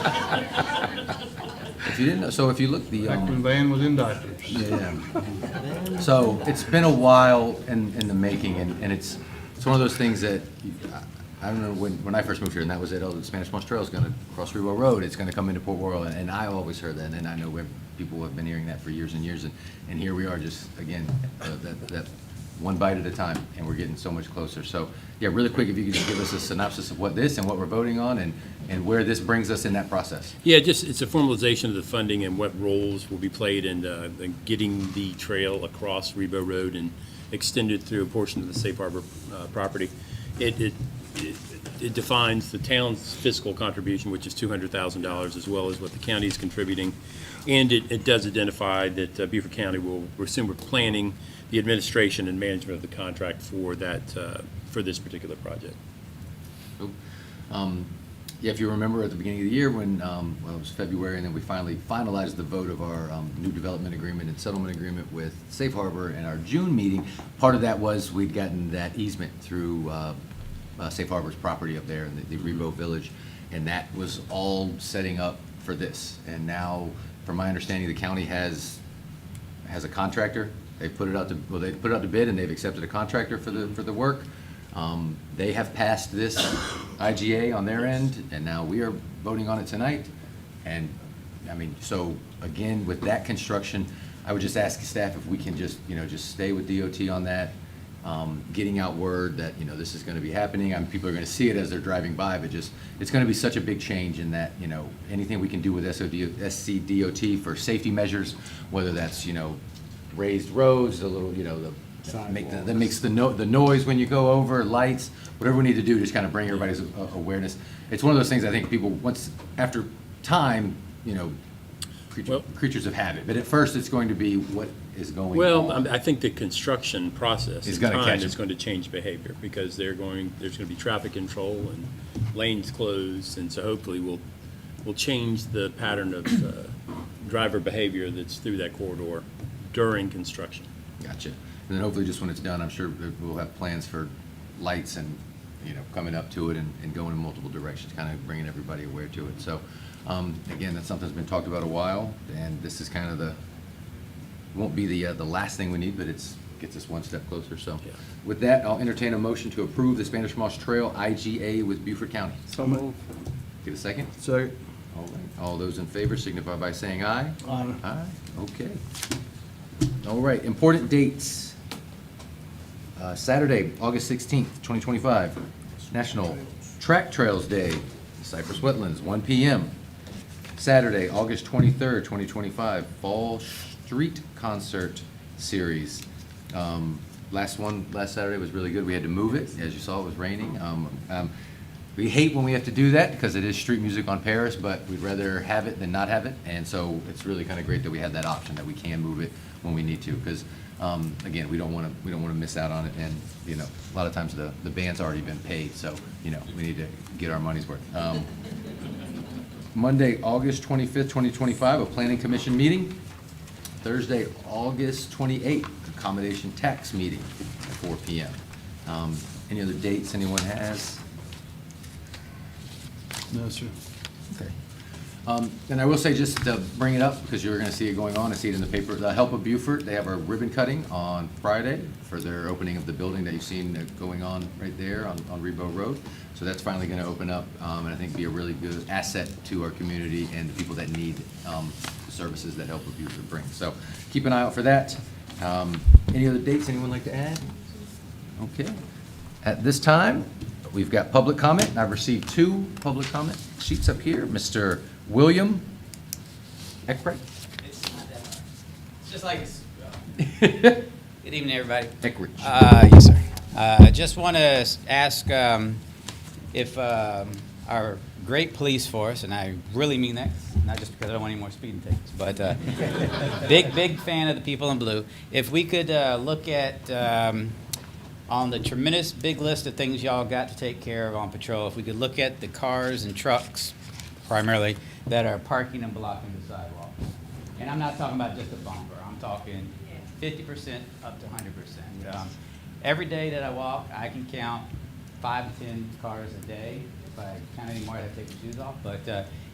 If you didn't know, so if you look, Back when Van was in diapers. yeah. So it's been a while in the making, and it's one of those things that, I don't know, when I first moved here, and that was it, oh, the Spanish Moss Trail is going to cross Rebo Road, it's going to come into Port Royal, and I always heard that, and I know people have been hearing that for years and years, and here we are just, again, that one bite at a time, and we're getting so much closer. So, yeah, really quick, if you could just give us a synopsis of what this and what we're voting on, and where this brings us in that process. Yeah, just, it's a formalization of the funding and what roles will be played in getting the trail across Rebo Road and extended through a portion of the Safe Harbor property. It defines the town's fiscal contribution, which is $200,000, as well as what the county is contributing. And it does identify that Beaufort County will assume we're planning the administration and management of the contract for that, for this particular project. Cool. Yeah, if you remember at the beginning of the year when, well, it was February, and then we finally finalized the vote of our new development agreement and settlement agreement with Safe Harbor in our June meeting. Part of that was we'd gotten that easement through Safe Harbor's property up there in the Rebo Village, and that was all setting up for this. And now, from my understanding, the county has a contractor. They put it out to, well, they put it out to bid, and they've accepted a contractor for the work. They have passed this IGA on their end, and now we are voting on it tonight. And, I mean, so, again, with that construction, I would just ask staff if we can just, just stay with DOT on that, getting out word that, this is gonna be happening. I mean, people are gonna see it as they're driving by, but just, it's gonna be such a big change in that, anything we can do with SCDOT for safety measures, whether that's, raised roads, a little, that makes the noise when you go over, lights, whatever we need to do, just kind of bring everybody's awareness. It's one of those things I think people, once, after time, creatures of habit. But at first, it's going to be what is going on. Well, I think the construction process Is in gonna time catch is it. going to change behavior, because there's going to be traffic control and lanes closed, and so hopefully we'll change the pattern of driver behavior that's through that corridor during construction. Gotcha. And then hopefully just when it's done, I'm sure that we'll have plans for lights and, coming up to it and going in multiple directions, kind of bringing everybody aware to it. So, again, that's something that's been talked about a while, and this is kind of won't be the last thing we need, but gets us one step closer. So Yeah. with that, I'll entertain a motion to approve the Spanish Moss Trail IGA with Beaufort County. So move. Get a second? Second. All right. All those in favor signify by saying aye. Aye. Aye, okay. All right, important dates. Saturday, August 16th, 2025, National Track Trails Day, Cypress Wetlands, 1 p.m. Saturday, August 23rd, 2025, Fall Street Concert Series. Last Saturday was really good. We had to move it. As you saw, it was raining. We hate when we have to do that because it is street music on Paris, but we'd rather have it than not have it. And so it's really kind of great that we have that option, that we can move it when we need to. Because Again, we don't want to miss out on it, and, you know, a lot of times the band's already been paid, so, you know, we need to get our money's worth. Monday, August 25th, 2025, a planning commission meeting. Thursday, August 28th, accommodation tax meeting at 4 PM. Any other dates anyone has? No, sir. Okay. And I will say, just to bring it up, because you're gonna see it going on, I see it in the paper, the Help of Beaufort, they have a ribbon cutting on Friday for their opening of the building that you've seen going on right there on Rebo Road. So that's finally gonna open up, and I think be a really good asset to our community and the people that need, the services that Help of Beaufort brings. So keep an eye out for that. Any other dates anyone like to add? Okay. At this time, we've got public comment. I've received 2 public comment sheets up here. Mr. William Eckright. It's not that hard. It's just like it's. Good evening, everybody. Eckridge. Yes, sir. Just want to ask if our great police force, and I really mean that, not just because I don't want any more speeding tickets, but big fan of the people in blue. If we could look at on the tremendous big list of things y'all got to take care of on patrol, if we could look at the cars and trucks primarily that are parking and blocking the sidewalks. And I'm not talking about just a bumper. I'm talking 50% up to 100%. Every day that I walk, I can count 5 to 10 cars a day. If I count any more, I'd have to take the shoes off. But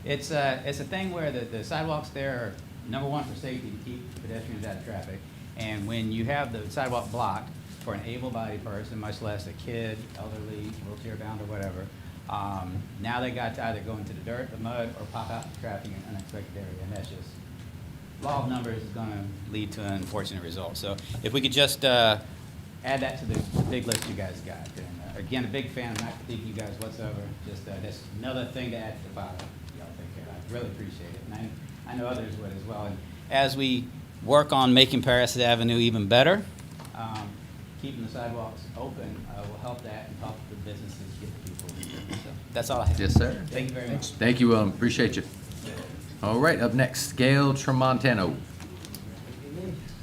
it's a thing where the sidewalks there are, number one, for safety, to keep pedestrians out of traffic. And when you have the sidewalk blocked for an able-bodied person, much less a kid, elderly, wheelchair-bound, or whatever, now they got to either go into the dirt, the mud, or pop out the traffic in an unexpected area, and that's just, law of numbers is going to lead to an unfortunate result. So if we could just add that to the big list you guys got. And again, a big fan, I'm not critiquing you guys whatsoever, just that's another thing to add to the file. Y'all take care. I really appreciate it, and I know others would as well. And as we work on making Paris Avenue even better, keeping the sidewalks open will help that and help the businesses get the people. So that's all I have. Yes, sir. Thank you very much. Thank you, William. Appreciate you. All right, up next, Gail Tramontano.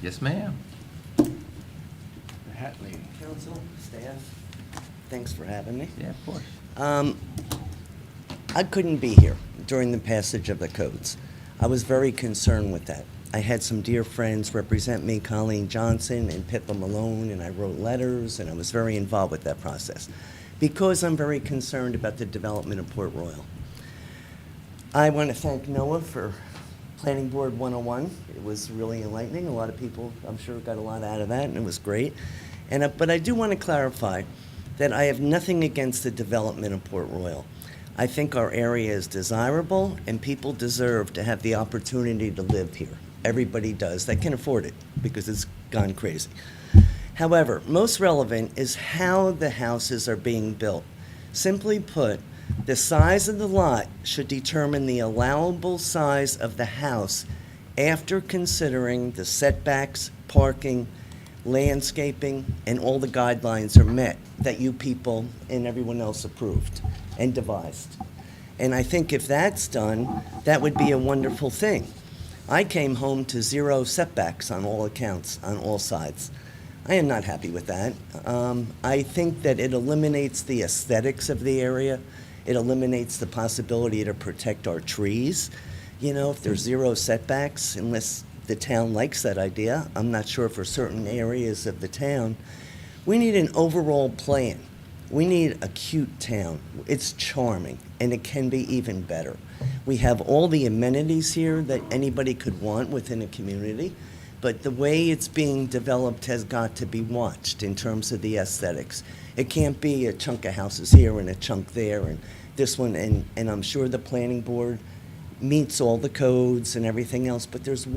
Yes, ma'am. Hatley. Council, staff, thanks for having me. Yeah, of course. I couldn't be here during the passage of the codes. I was very concerned with that. I had some dear friends represent me, Colleen Johnson and Pippa Malone, and I wrote letters, and I was very involved with that process because I'm very concerned about the development of Port Royal. I want to thank Noah for Planning Board 101. It was really enlightening. A lot of people, I'm sure, got a lot out of that, and it was great. But I do want to clarify that I have nothing against the development of Port Royal. I think our area is desirable, and people deserve to have the opportunity to live here. Everybody does that can afford it because it's gone crazy. However, most relevant is how the houses are being built. Simply put, the size of the lot should determine the allowable size of the house after considering the setbacks, parking, landscaping, and all the guidelines are met that you people and everyone else approved and devised. And I think if that's done, that would be a wonderful thing. I came home to 0 setbacks on all accounts, on all sides. I am not happy with that. I think that it eliminates the aesthetics of the area. It eliminates the possibility to protect our trees. You know, if there's 0 setbacks, unless the town likes that idea, I'm not sure for certain areas of the town. We need an overall plan. We need a cute town. It's charming, and it can be even better. We have all the amenities here that anybody could want within a community, but the way it's being developed has got to be watched in terms of the aesthetics. It can't be a chunk of houses here and a chunk there and this one, and I'm sure the planning board meets all the codes and everything else, but there's a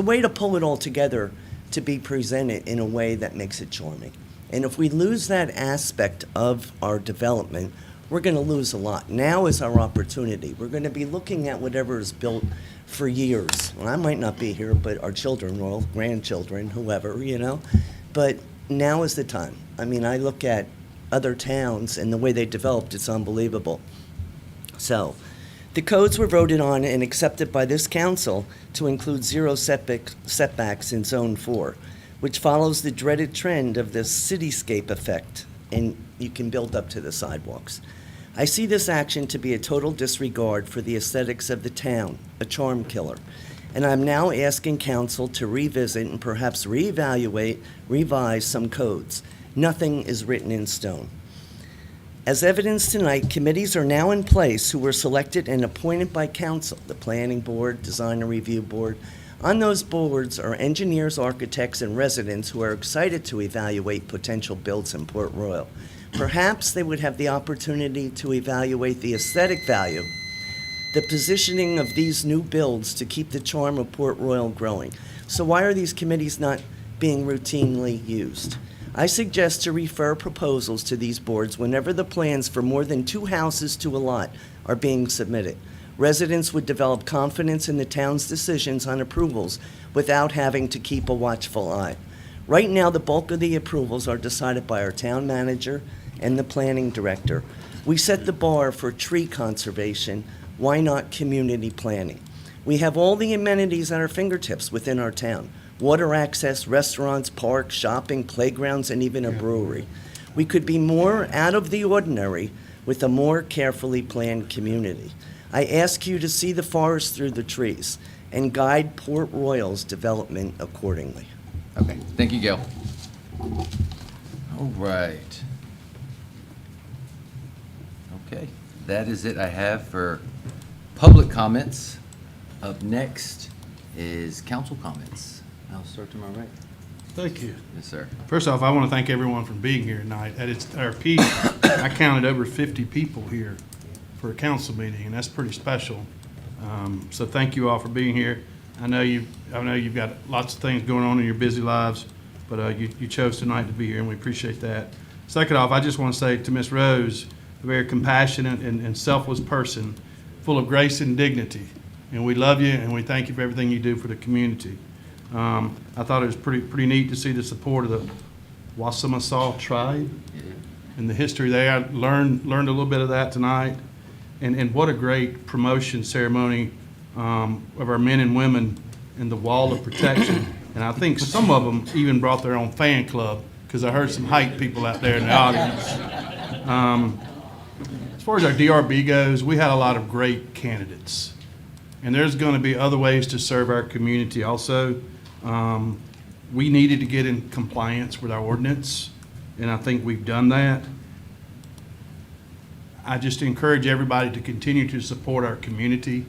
way to pull it all together to be presented in a way that makes it charming. And if we lose that aspect of our development, we're going to lose a lot. Now is our opportunity. We're going to be looking at whatever is built for years. Well, I might not be here, but our children, or grandchildren, whoever, you know. But now is the time. I mean, I look at other towns and the way they developed, it's unbelievable. So, the codes were voted on and accepted by this council to include 0 setbacks in Zone 4, which follows the dreaded trend of the cityscape effect, and you can build up to the sidewalks. I see this action to be a total disregard for the aesthetics of the town, a charm killer, and I'm now asking council to revisit and perhaps reevaluate, revise some codes. Nothing is written in stone. As evidenced tonight, committees are now in place who were selected and appointed by council, the Planning Board, Design and Review Board. On those boards are engineers, architects, and residents who are excited to evaluate potential builds in Port Royal. Perhaps they would have the opportunity to evaluate the aesthetic value, the positioning of these new builds to keep the charm of Port Royal growing. So why are these committees not being routinely used? I suggest to refer proposals to these boards whenever the plans for more than 2 houses to a lot are being submitted. Residents would develop confidence in the town's decisions on approvals without having to keep a watchful eye. Right now, the bulk of the approvals are decided by our town manager and the planning director. We set the bar for tree conservation. Why not community planning? We have all the amenities at our fingertips within our town. Water access, restaurants, parks, shopping, playgrounds, and even a brewery. We could be more out of the ordinary with a more carefully planned community. I ask you to see the forest through the trees and guide Port Royal's development accordingly. Okay, thank you, Gail. All right. Okay, that is it I have for public comments. Up next is council comments. I'll start to my right. Thank you. Yes, sir. First off, I want to thank everyone for being here tonight. At our peak, I counted over 50 people here for a council meeting, and that's pretty special. So thank you all for being here. I know you've got lots of things going on in your busy lives, but you chose tonight to be here, and we appreciate that. Second off, I just want to say to Ms. Rose, a very compassionate and selfless person, full of grace and dignity. And we love you, and we thank you for everything you do for the community. I thought it was pretty neat to see the support of the Wassamasaw tribe and the history there. I learned a little bit of that tonight. And what a great promotion ceremony of our men and women in the Wall of Protection. And I think some of them even brought their own fan club, because I heard some hype people out there in the audience. As far as our DRB goes, we had a lot of great candidates. And there's going to be other ways to serve our community also. We needed to get in compliance with our ordinance, and I think we've done that. I just encourage everybody to continue to support our community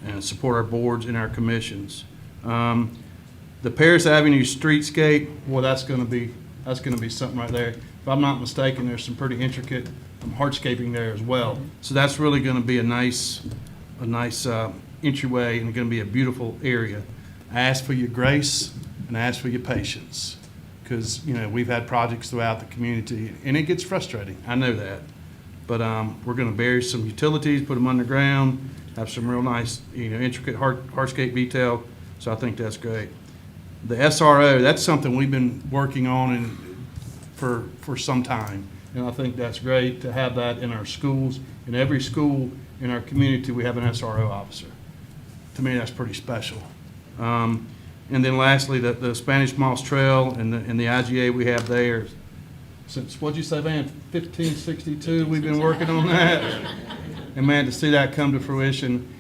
and support our boards and our commissions. The Paris Avenue streetscape, well, that's going to be something right there. If I'm not mistaken, there's some pretty intricate hardscaping there as well. So that's really going to be a nice entryway, and going to be a beautiful area. I ask for your grace and I ask for your patience, because we've had projects throughout the community, and it gets frustrating. I know that, but we're going to bury some utilities, put them underground, have some real nice, intricate hardscape detail. So I think that's great. The SRO, that's something we've been working on for some time, and I think that's great to have that in our schools. In every school in our community, we have an SRO officer. To me, that's pretty special. And then lastly, the Spanish Moss Trail and the IGA we have there. Since, what'd you say, Van, 1562, we've been working on that. And man, to see that come to fruition,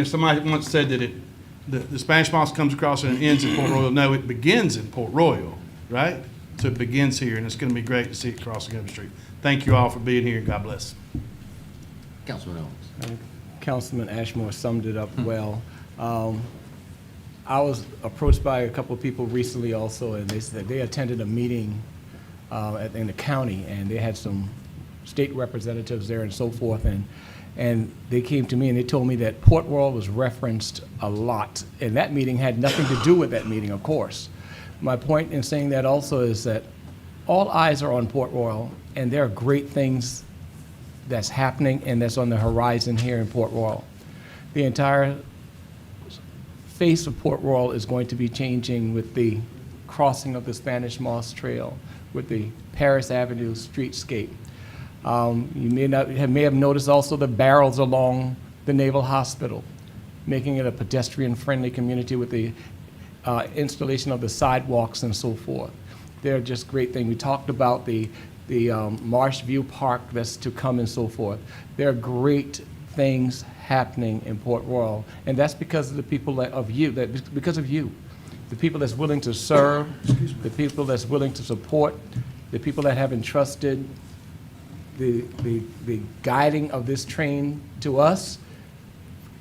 somebody once said that the Spanish Moss comes across and ends in Port Royal. No, it begins in Port Royal, right? So it begins here, and it's going to be great to see it crossing Governor Street. Thank you all for being here, and God bless. Councilman Owens. Councilman Ashmore summed it up well. I was approached by a couple of people recently also, and they said they attended a meeting in the county, and they had some state representatives there and so forth, and they came to me and they told me that Port Royal was referenced a lot, and that meeting had nothing to do with that meeting, of course. My point in saying that also is that all eyes are on Port Royal, and there are great things that's happening and that's on the horizon here in Port Royal. The entire face of Port Royal is going to be changing with the crossing of the Spanish Moss Trail, with the Paris Avenue streetscape. You may have noticed also the barrels along the Naval Hospital, making it a pedestrian-friendly community with the installation of the sidewalks and so forth. They're just great things. We talked about the Marsh View Park that's to come and so forth. There are great things happening in Port Royal, and that's because of the people because of you. The people that's willing to serve, the people that's willing to support, the people that have entrusted the guiding of this train to us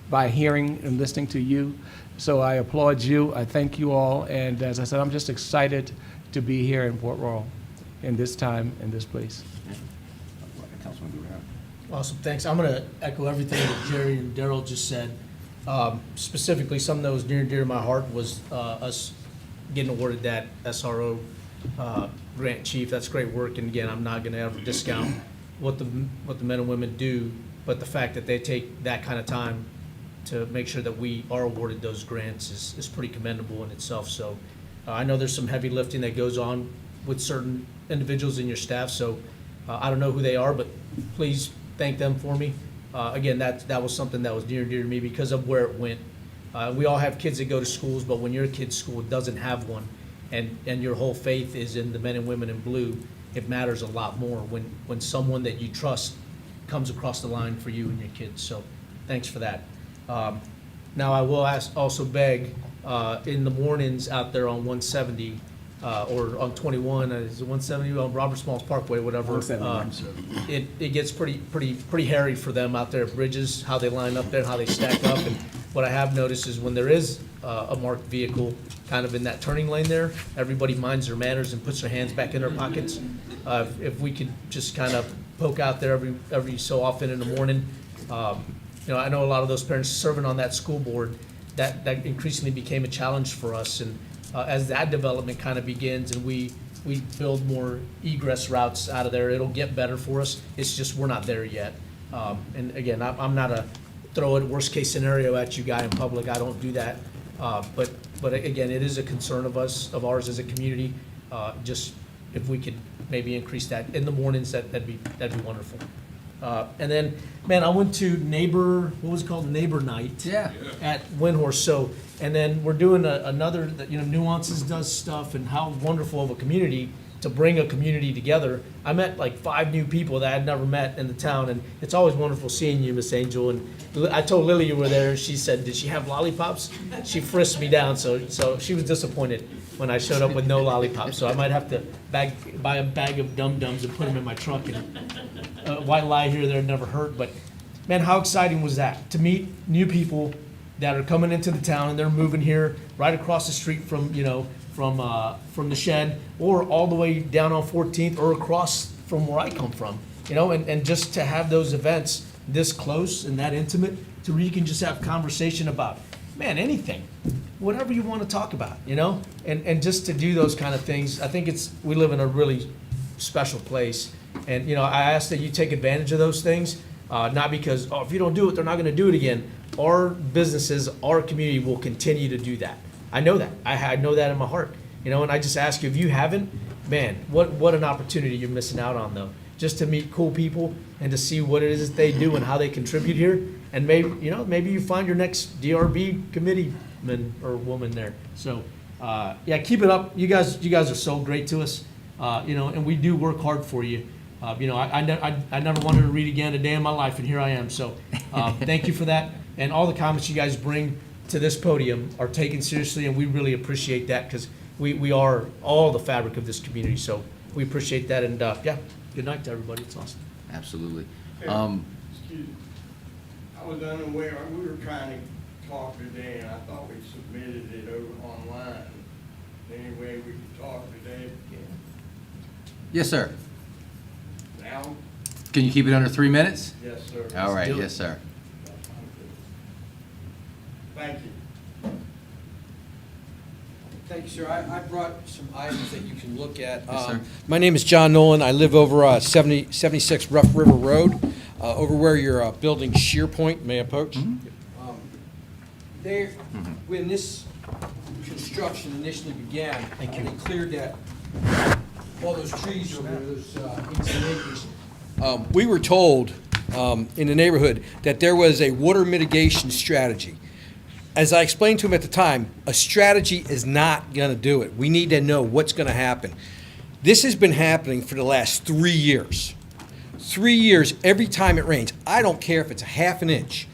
by hearing and listening to you. So I applaud you, I thank you all, and as I said, I'm just excited to be here in Port Royal in this time, in this place. Awesome, thanks. I'm going to echo everything that Jerry and Daryl just said. Specifically, something that was near and dear to my heart was us getting awarded that SRO grant chief. That's great work, and again, I'm not going to ever discount what the men and women do, but the fact that they take that kind of time to make sure that we are awarded those grants is pretty commendable in itself. So I know there's some heavy lifting that goes on with certain individuals in your staff, so I don't know who they are, but please thank them for me. Again, that was something that was near and dear to me because of where it went. We all have kids that go to schools, but when your kid's school doesn't have one, and your whole faith is in the men and women in blue, it matters a lot more when someone that you trust comes across the line for you and your kids. So thanks for that. Now I will also beg, in the mornings out there on 170, or on 21, is it 170 on Robert Smalls Parkway, whatever. It gets pretty hairy for them out there at Bridges, how they line up there, how they stack up. And what I have noticed is when there is a marked vehicle kind of in that turning lane there, everybody minds their manners and puts their hands back in their pockets. If we could just kind of poke out there every so often in the morning. I know a lot of those parents serving on that school board, that increasingly became a challenge for us. And as that development kind of begins and we build more egress routes out of there, it'll get better for us. It's just we're not there yet. And again, I'm not a throw a worst case scenario at you guy in public. I don't do that. But again, it is a concern of ours as a community. Just if we could maybe increase that in the mornings, that'd be wonderful. And then, man, I went to what was it called, Neighbor Night? Yeah. At Windhorse. So, and then we're doing another, Nuances does stuff, and how wonderful of a community to bring a community together. I met like 5 new people that I'd never met in the town, and it's always wonderful seeing you, Miss Angel. And I told Lily you were there, and she said, did she have lollipops? She frisked me down, so she was disappointed when I showed up with no lollipops. So I might have to buy a bag of Dum-Dums and put them in my trunk. And white lie here, there never hurt. But man, how exciting was that to meet new people that are coming into the town and they're moving here right across the street from the shed, or all the way down on 14th, or across from where I come from, and just to have those events this close and that intimate, to where you can just have conversation about, man, anything, whatever you want to talk about, and just to do those kind of things. I think we live in a really special place, and I ask that you take advantage of those things, not because if you don't do it, they're not going to do it again. Our businesses, our community will continue to do that. I know that. I know that in my heart. And I just ask you, if you haven't, man, what an opportunity you're missing out on, though. Just to meet cool people and to see what it is that they do and how they contribute here. And maybe you find your next DRB committeeman or woman there. So, yeah, keep it up. You guys are so great to us. And we do work hard for you. I never wanted to read again a day in my life, and here I am. So, thank you for that. And all the comments you guys bring to this podium are taken seriously, and we really appreciate that, because we are all the fabric of this community. So we appreciate that, and yeah, good night to everybody. It's awesome. Absolutely. Excuse me. I was unaware, we were trying to talk today, and I thought we submitted it over online. Any way we could talk today? Yes, sir. Now? Can you keep it under 3 minutes? Yes, sir. All right. do it. Yes, sir. Thank you. Thank you, sir. I brought some items that you can look at. Yes, sir. My name is John Nolan. I live over 76 Rough River Road, over where your building Sheer Point may approach. When this construction initially began, they cleared that, all those trees over there, those 18 acres. We were told in the neighborhood that there was a water mitigation strategy. as I explained to him at the time, a strategy is not going to do it. We need to know what's going to happen. This has been happening for the last 3 years. 3 years, every time it rains. I don't care if it's a half an inch.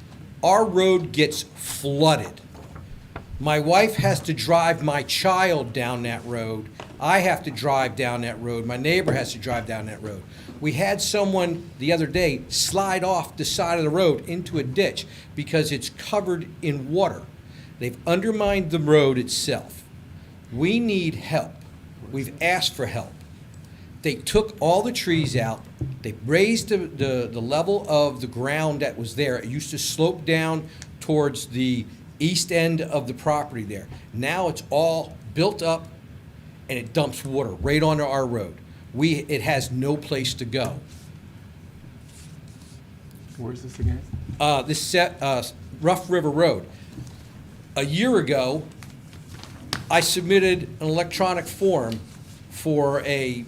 Our road gets flooded. My wife has to drive my child down that road. I have to drive down that road. My neighbor has to drive down that road. We had someone the other day slide off the side of the road into a ditch because it's covered in water. They've undermined the road itself. We need help. We've asked for help. They took all the trees out. They raised the level of the ground that was there. It used to slope down towards the east end of the property there. Now it's all built up and it dumps water right onto our road. It has no place to go. Where's this again? Rough River Road. A year ago, I submitted an electronic form for a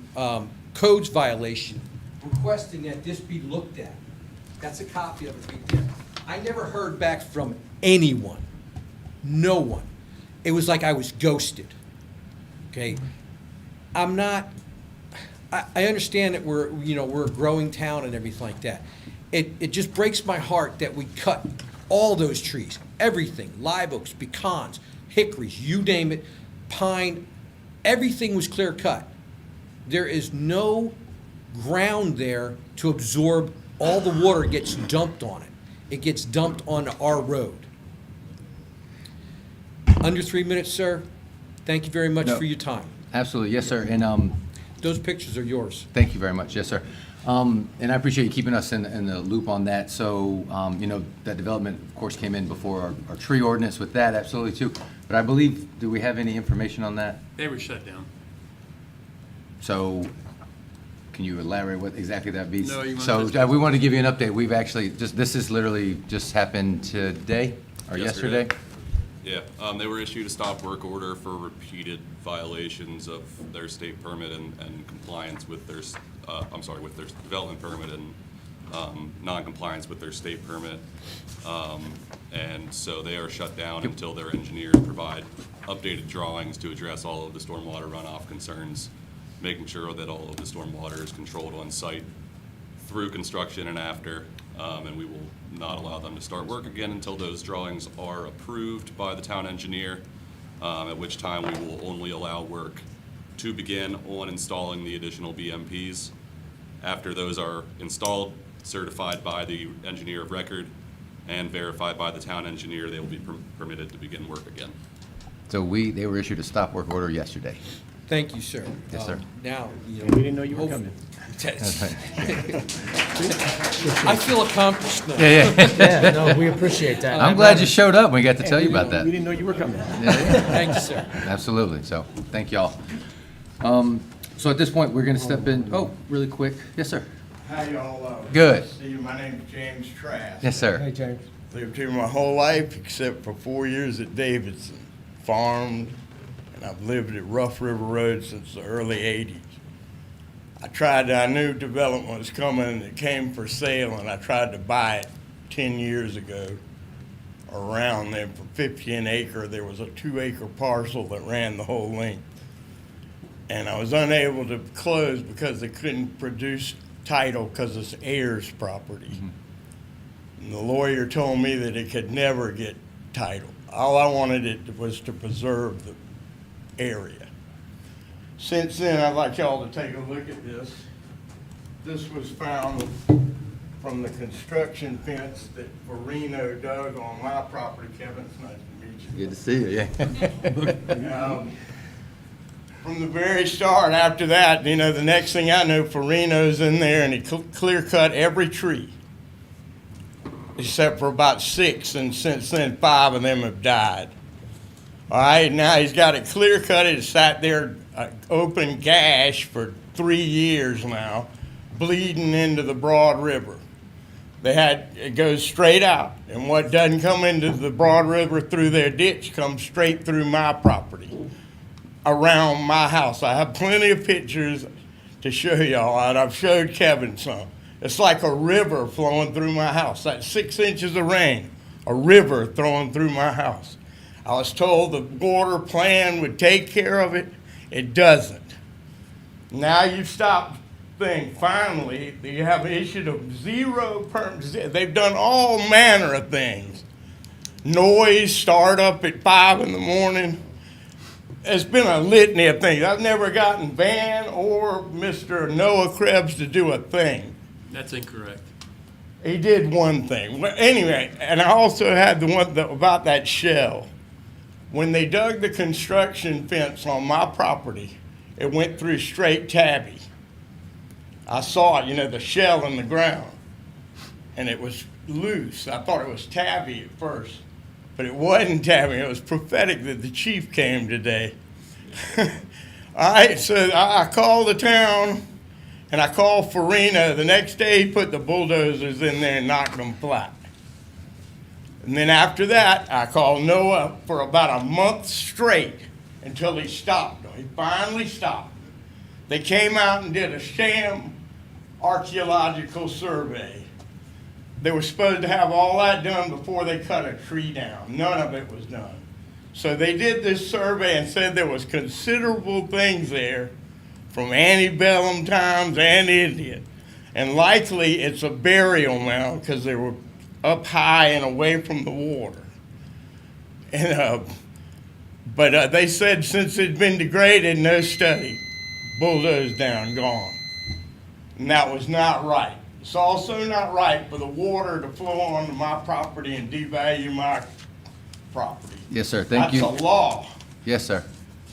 codes violation, requesting that this be looked at. That's a copy of it right there. I never heard back from anyone. No one. It was like I was ghosted. Okay? I understand that we're a growing town and everything like that. It just breaks my heart that we cut all those trees, everything, live oaks, pecans, hickories, you name it, pine, everything was clear cut. There is no ground there to absorb all the water gets dumped on it. It gets dumped onto our road. Under 3 minutes, sir. Thank you very much No. for your time. Absolutely, yes, sir. And Those pictures are yours. thank you very much, yes, sir. And I appreciate you keeping us in the loop on that. So, that development, of course, came in before our tree ordinance with that, absolutely too. But I believe, do we have any information on that? They were shut down. So, can you elaborate what exactly that be? No, you want So, to- we wanted to give you an update. We've actually, this is literally just happened today or yesterday? Yeah, they were issued a stop work order for repeated violations of their state permit and compliance with their, with their development permit and non-compliance with their state permit. And so they are shut down until their engineers provide updated drawings to address all of the stormwater runoff concerns, making sure that all of the stormwater is controlled on site through construction and after, and we will not allow them to start work again until those drawings are approved by the town engineer, at which time we will only allow work to begin on installing the additional BMPs. After those are installed, certified by the engineer of record, and verified by the town engineer, they will be permitted to begin work again. So they were issued a stop work order yesterday. Thank you, sir. Yes, sir. Now, We didn't know you were coming. I feel accomplished now. Yeah, no, we appreciate that. I'm glad you showed up. We got to tell you about We that. didn't know you were coming. Thank you, sir. Absolutely. So, thank y'all. So at this point, we're going to step in. Oh, really quick. Yes, sir. How y'all? Good. See, my name's James Trask. Yes, sir. Hey, James. Lived here my whole life except for 4 years at Davidson. Farmed, and I've lived at Rough River Road since the early 80s. I knew development was coming and it came for sale, and I tried to buy it 10 years ago. Around there for 50 an acre. There was a 2-acre parcel that ran the whole length. And I was unable to close because they couldn't produce title because it's heirs property. And the lawyer told me that it could never get title. All I wanted it was to preserve the area. Since then, I'd like y'all to take a look at this. This was found from the construction fence that Farino dug on my property. Kevin, it's nice to meet you. Good to see you, yeah. From the very start, after that, the next thing I know, Farino's in there and he clear cut every tree. Except for about 6, and since then 5 of them have died. All right, now he's got it clear cut. It sat there, open gash for 3 years now, bleeding into the Broad River. It goes straight out, and what doesn't come into the Broad River through their ditch comes straight through my property, around my house. I have plenty of pictures to show y'all, and I've showed Kevin some. It's like a river flowing through my house. That's 6 inches of rain, a river flowing through my house. I was told the water plan would take care of it. It doesn't. Now you've stopped thing. Finally, you have issued a 0 permits. They've done all manner of things. Noise, start up at 5 in the morning. It's been a litany of things. I've never gotten Van or Mr. Noah Krebs to do a thing. That's incorrect. He did one thing. Well, anyway, and I also had the one about that shell. When they dug the construction fence on my property, it went through straight tabby. I saw it, the shell in the ground, and it was loose. I thought it was tabby at first, but it wasn't tabby. It was prophetic that the chief came today. All right, so I called the town, and I called Farina. The next day, he put the bulldozers in there and knocked them flat. And then after that, I called Noah for about a month straight until he stopped. He finally stopped. They came out and did a sham archaeological survey. They were supposed to have all that done before they cut a tree down. None of it was done. So they did this survey and said there was considerable things there from antebellum times and Indian. And likely it's a burial mound because they were up high and away from the water. And, but they said since it'd been degraded, no study, bulldozed down, gone. And that was not right. It's also not right for the water to flow onto my property and devalue my property. Yes, sir. Thank you. That's a law. Yes, sir.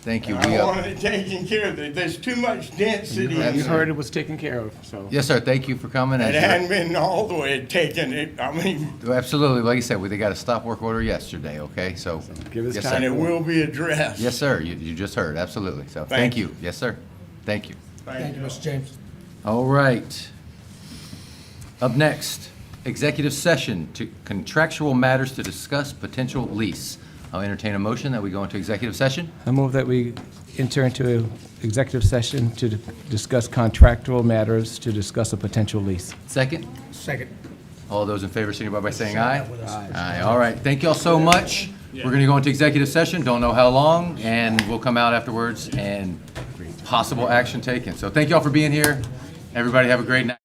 Thank you. And I wanted it taken care of. There's too much density. You heard it was taken care of, so. Yes, sir. Thank you for coming. It hadn't been all the way taken. I mean, Absolutely. Like you said, they got a stop work order yesterday, okay? So, Give us yes, time. and sir. it will be addressed. Yes, sir. You just heard. Absolutely. So, thank you. Yes, sir. Thank you. Thank you, Mr. James. All right. Up next, executive session to contractual matters to discuss potential lease. I'll entertain a motion that we go into executive session. I move that we enter into executive session to discuss contractual matters to discuss a potential lease. Second. Second. All those in favor, signify by saying aye. Aye. All right. Thank you all so much. We're going to go into executive session. Don't know how long, and we'll come out afterwards and possible action taken. So thank you all for being here. Everybody have a great night.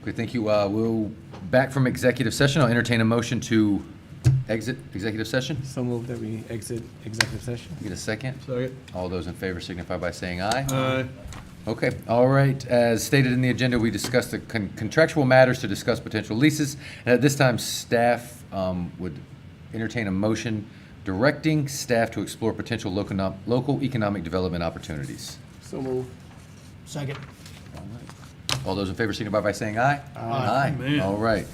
Okay, thank you. We'll, back from executive session, I'll entertain a motion to exit executive session. So move that we exit executive session. Get a second? Second. All those in favor signify by saying aye. Aye. Okay, all right. As stated in the agenda, we discussed the contractual matters to discuss potential leases. And at this time, staff would entertain a motion directing staff to explore potential local economic development opportunities. So move. Second. All those in favor signify by saying aye. Aye. Man. All right.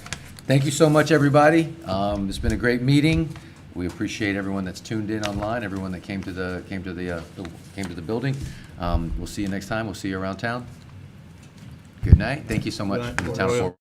Thank you so much, everybody. It's been a great meeting. We appreciate everyone that's tuned in online, everyone that came to the building. We'll see you next time. We'll see you around town. Good night. Thank you so much Good night, for the Port town of Royal. Fort